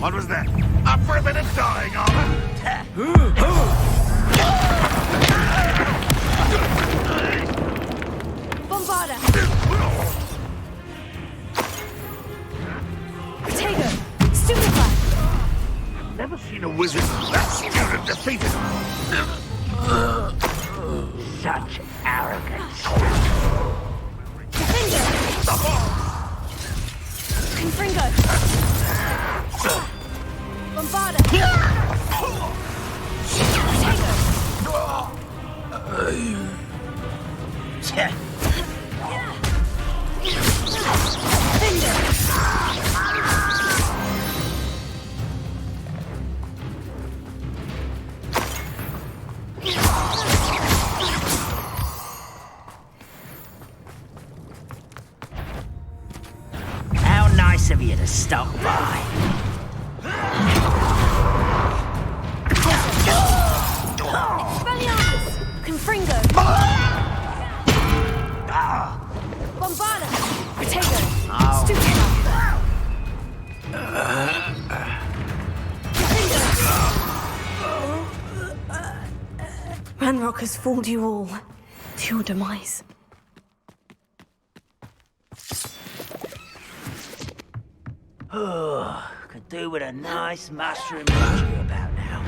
What was that? Up for a bit of dying, armor? Bombarda! Potato! Stupefy! Never seen a wizard that student defeated. Such arrogance. Confringo! Bombarda! How nice of you to stop by. Confringo! Bombarda! Potato! Stupefy! Ranrock has fooled you all to your demise. Oh, could do with a nice mushroom stew about now.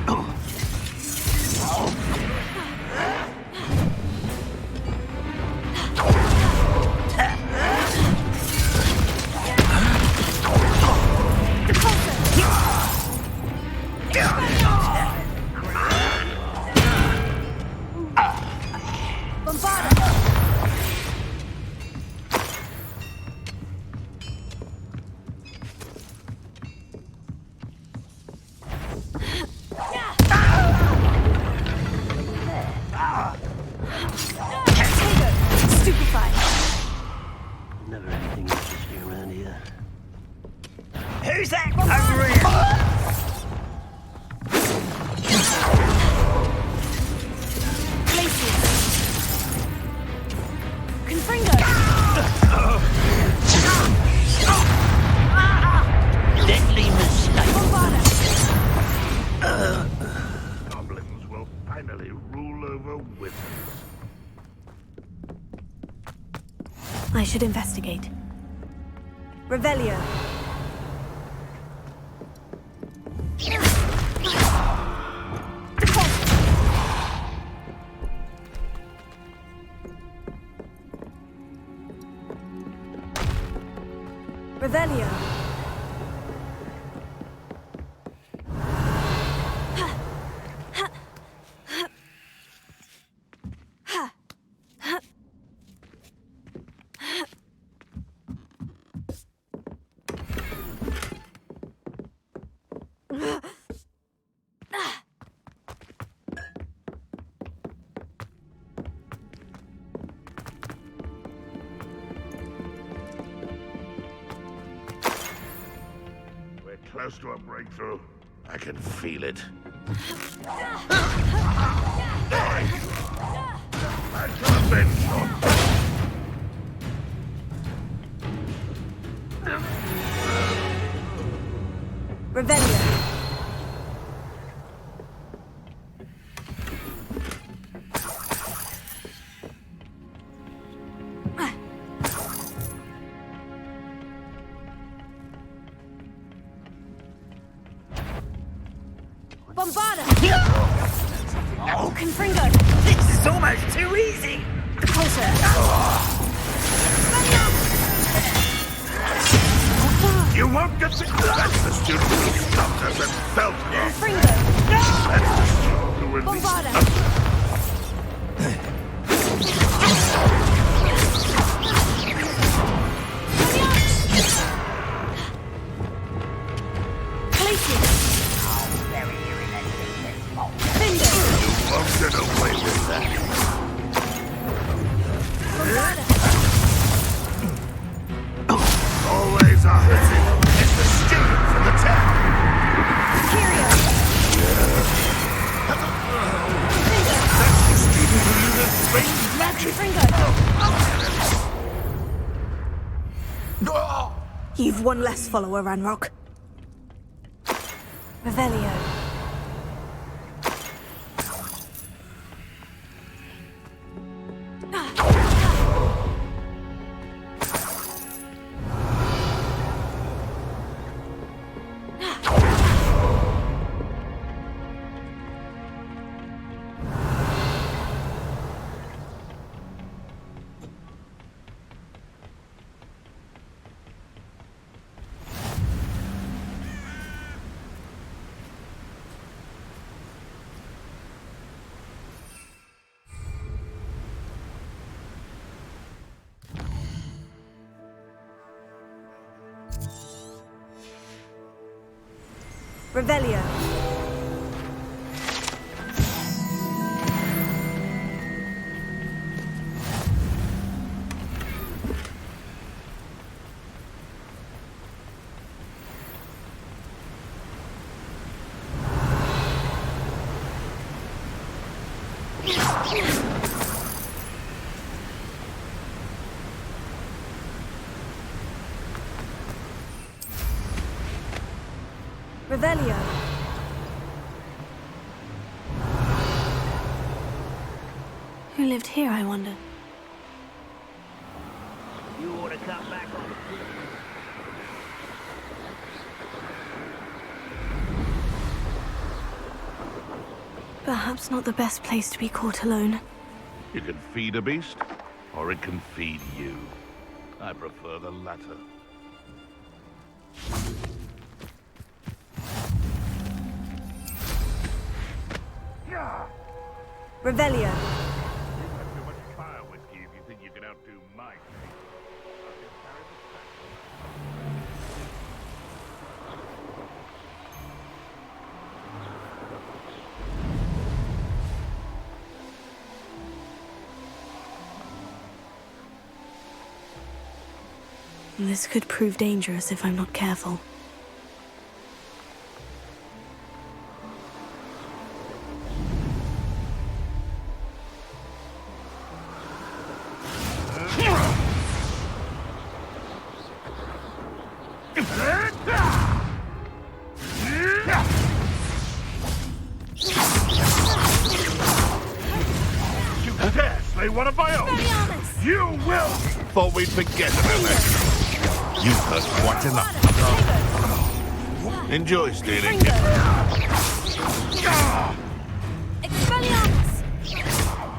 Never anything interesting around here. Who's that over here? Confringo! Deadly mistake. Goblins will finally rule over wizards. I should investigate. Revelio. Revelio. Close to a breakthrough. I can feel it. I can avenge your Revelio. Bombarda! Oh, Confringo! This is almost too easy! Closer! You won't get the... That's the student who stopped us and felt me. Confringo! That's the student who will Bombarda! You won't get away with ears are hurting. It's the steam from the town. That's the student who uses strange magic. You've one less follower, Ranrock. Revelio. Revelio. Revelio. Who lived here, I wonder? You ought to come back on the field. Perhaps not the best place to be caught alone. You can feed a beast, or it can feed you. I prefer the latter. Revelio. You've had too much fire whiskey if you think you can outdo my taste. This could prove dangerous if I'm not careful. One of my own. You will. Thought we'd forget about that. You've heard quite enough. Enjoy stealing.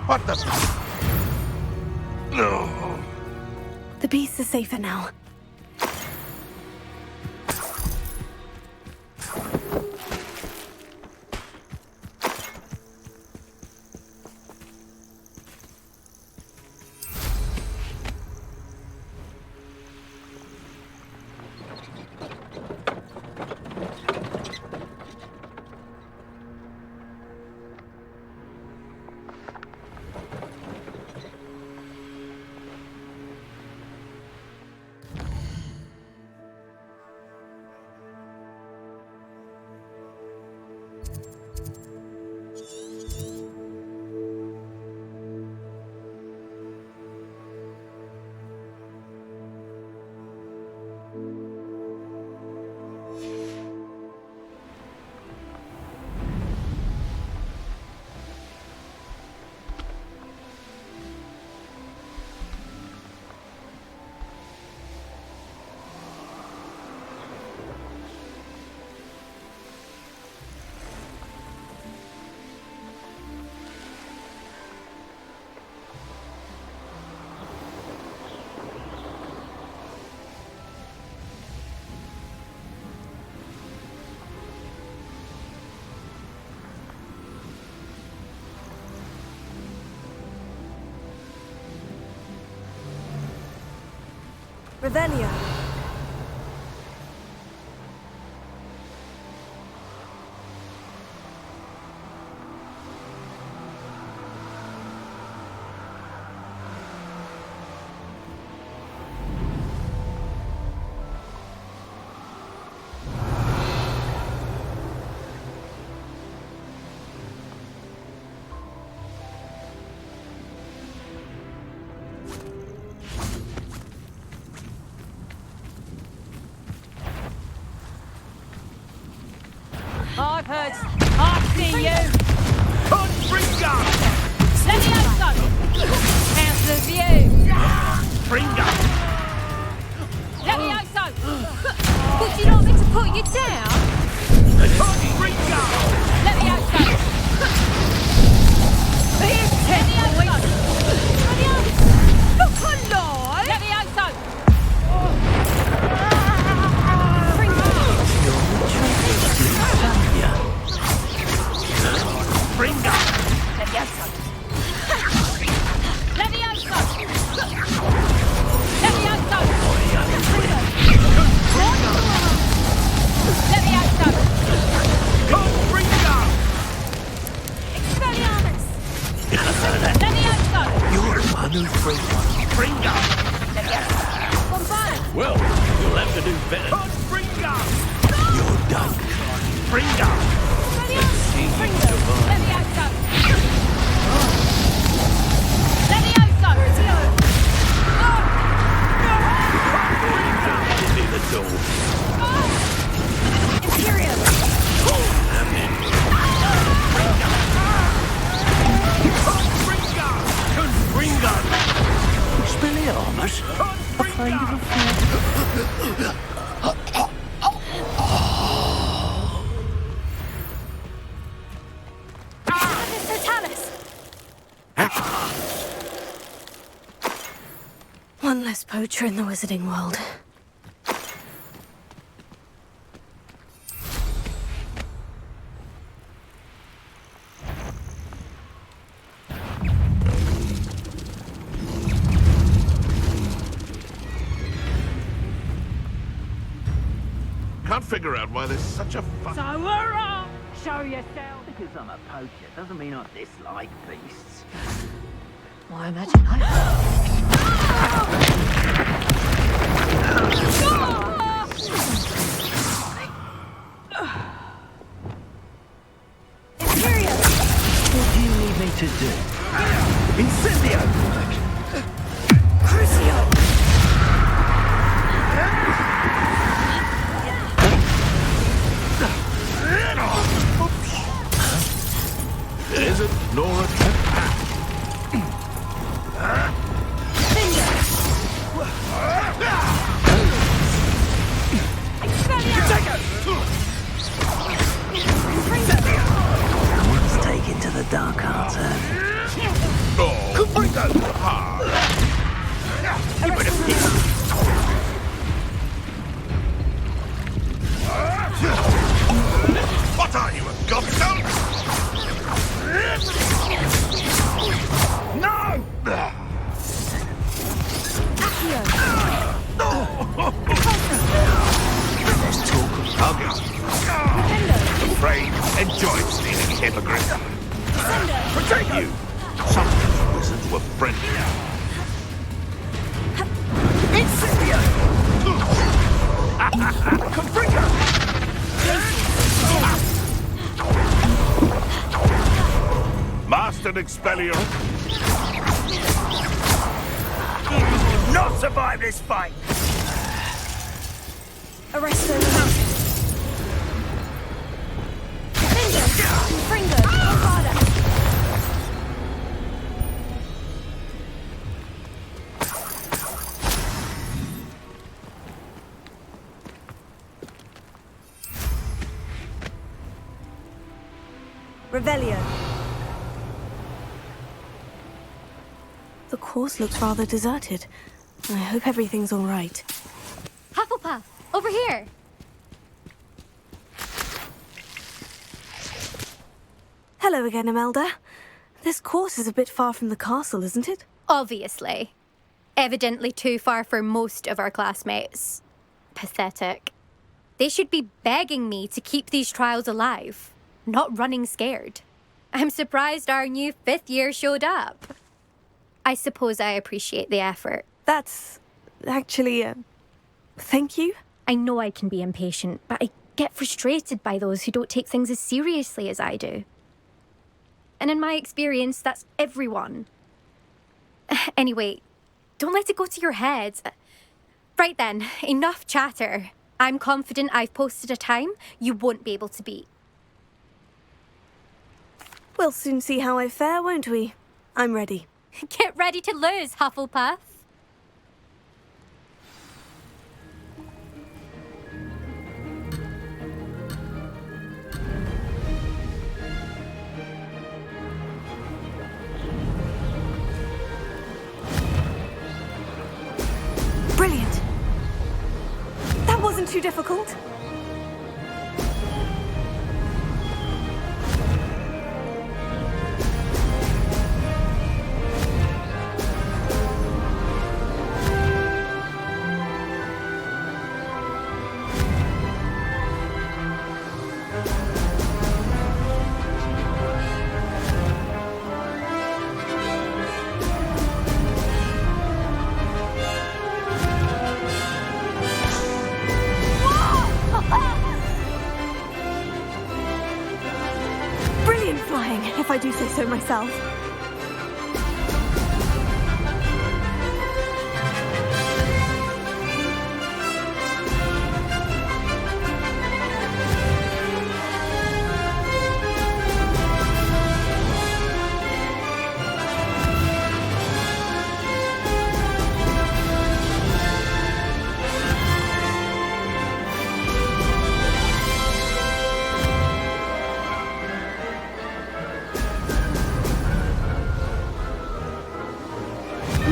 What the? No. The beasts are safer now. Revelio. I've heard. I see you. Confringo! Levioso! How's the view? Fringo! Levioso! Would you like me to put you down? Confringo! Levioso! Here's 10 points! Look alive! Levioso! Fringo! Levioso! Levioso! Levioso! Levioso! Confringo! Expelliarmus! Levioso! You're one who's Fringo! Bombard! Well, you'll have to do better. Confringo! You're done. Fringo! Levioso! Levioso! Levioso! Give me the door. Imperium! Confringo! Expelliarmus? Afraid of a One less poacher in the wizarding world. Can't figure out why there's such a fuss. So hurrah! Show yourself. Because I'm a poacher doesn't mean I dislike beasts. My imagination. Imperium! What do you need me to do? Incendio! Crucio! Isn't Nora Someone's taken to the dark arts, What are you, a gobstone? No! There's talk of Hogwarts. Afraid, enjoy stealing hippogriff. Protect you! Some of the wizards were friendly. Incendio! Confringo! Mastered Expellior. You will not survive this fight! Arresto the mountain. Fringo! Bombarda! Revelio. The course looks rather deserted. I hope everything's all right. Hufflepuff, over here. Hello again, Imelda. This course is a bit far from the castle, isn't it? Obviously. Evidently too far for most of our classmates. Pathetic. They should be begging me to keep these trials alive, not running scared. I'm surprised our new 5th year showed up. I suppose I appreciate the effort. That's actually, thank you. I know I can be impatient, but I get frustrated by those who don't take things as seriously as I do. And in my experience, that's everyone. Anyway, don't let it go to your head. Right then, enough chatter. I'm confident I've posted a time you won't be able to beat. We'll soon see how I fare, won't we? I'm ready. Get ready to lose, Hufflepuff. Brilliant. That wasn't too difficult. Brilliant flying, if I do say so myself.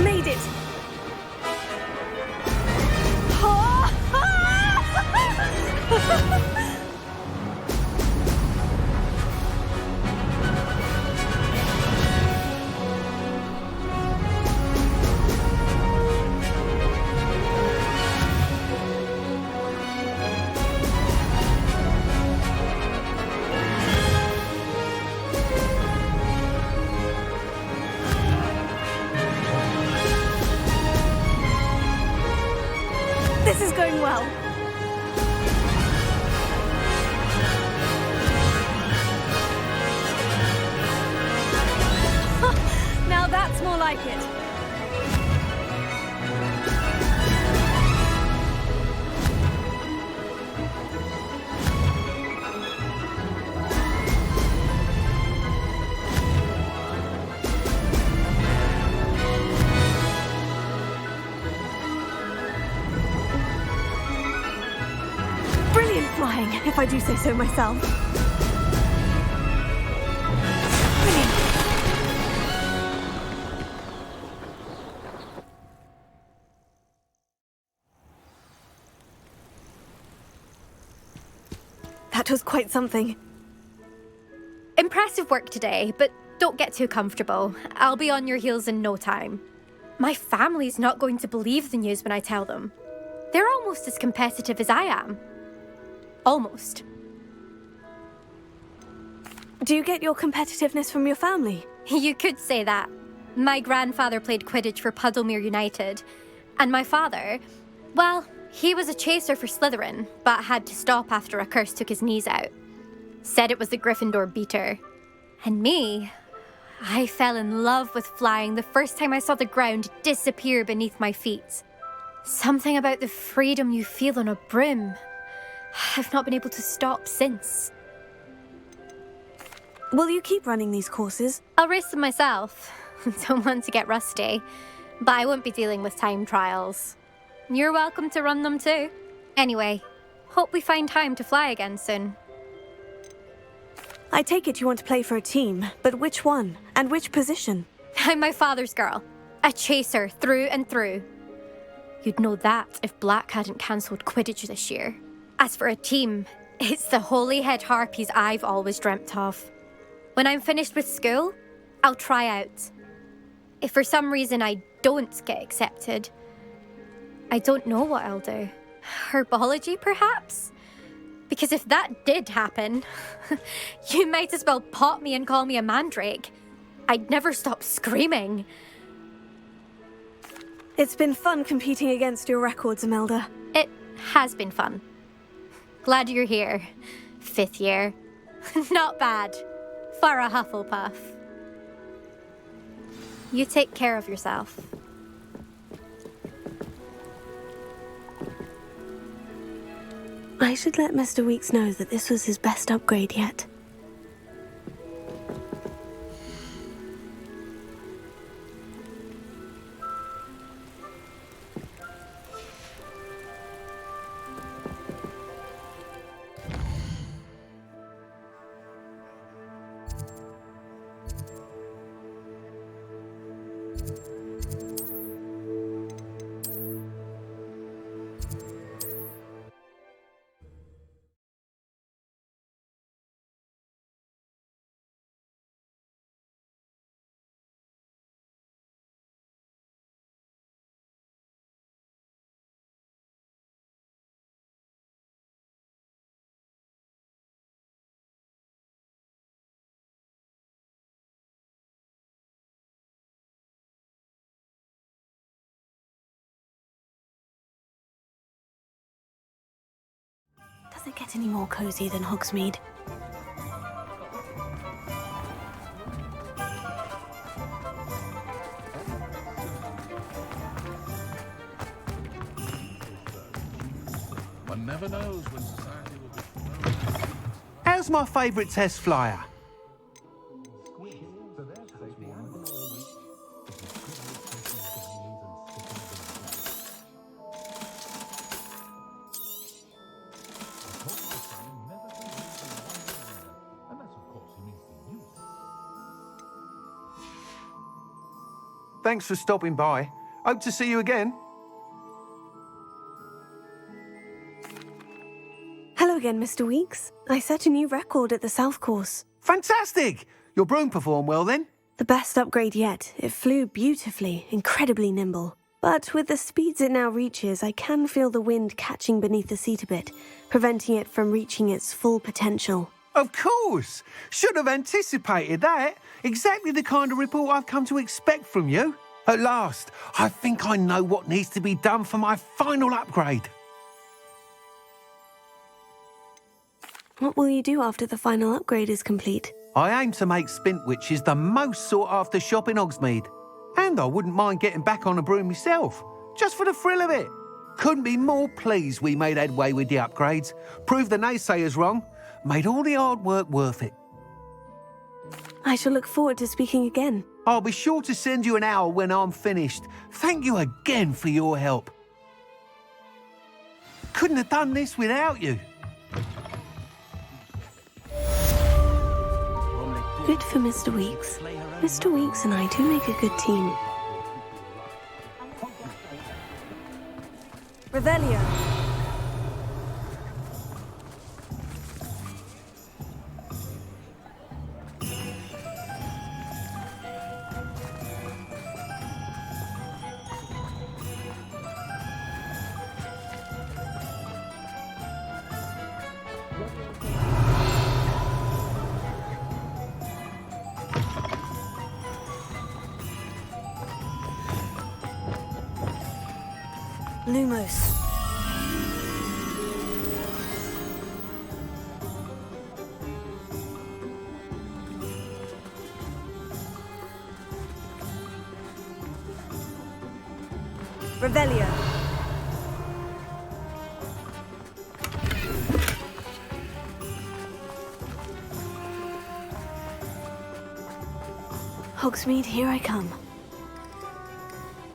Made it! This is going well. Now that's more like it. Brilliant flying, if I do say so myself. Brilliant. That was quite something. Impressive work today, but don't get too comfortable. I'll be on your heels in no time. My family's not going to believe the news when I tell them. They're almost as competitive as I am. Almost. Do you get your competitiveness from your family? You could say that. My grandfather played Quidditch for Puddlemere United. And my father, well, he was a chaser for Slytherin, but had to stop after a curse took his knees out. Said it was the Gryffindor beater. And me, I fell in love with flying the first time I saw the ground disappear beneath my feet. Something about the freedom you feel on a broom. I've not been able to stop since. Will you keep running these courses? I'll race them myself. Don't want to get rusty. But I won't be dealing with time trials. You're welcome to run them too. Anyway, hope we find time to fly again soon. I take it you want to play for a team, but which one? And which position? I'm my father's girl. A chaser through and through. You'd know that if Black hadn't cancelled Quidditch this year. As for a team, it's the Holyhead Harpies I've always dreamt of. When I'm finished with school, I'll try out. If for some reason I don't get accepted, I don't know what I'll do. Herbology, perhaps? Because if that did happen, you might as well pop me and call me a mandrake. I'd never stop screaming. It's been fun competing against your records, Imelda. It has been fun. Glad you're here. 5th year. Not bad. For a Hufflepuff. You take care of yourself. I should let Mr. Weeks know that this was his best upgrade yet. Does it get any more cozy than Hogsmeade? One never knows when society will be... How's my favourite test flyer? Thanks for stopping by. Hope to see you again. Hello again, Mr. Weeks. I set a new record at the South Course. Fantastic! Your broom performed well then? The best upgrade yet. It flew beautifully, incredibly nimble. But with the speeds it now reaches, I can feel the wind catching beneath the seat a bit, preventing it from reaching its full potential. Of course! Should have anticipated that. Exactly the kind of report I've come to expect from you. At last, I think I know what needs to be done for my final upgrade. What will you do after the final upgrade is complete? I aim to make Spintwitches the most sought-after shop in Hogsmeade. And I wouldn't mind getting back on a broom myself, just for the thrill of it. Couldn't be more pleased we made headway with the upgrades, proved the naysayers wrong, made all the hard work worth it. I shall look forward to speaking again. I'll be sure to send you an hour when I'm finished. Thank you again for your help. Couldn't have done this without you. Good for Mr. Weeks. Mr. Weeks and I do make a good team. Revelio. Lumos. Revelio. Hogsmeade, here I come.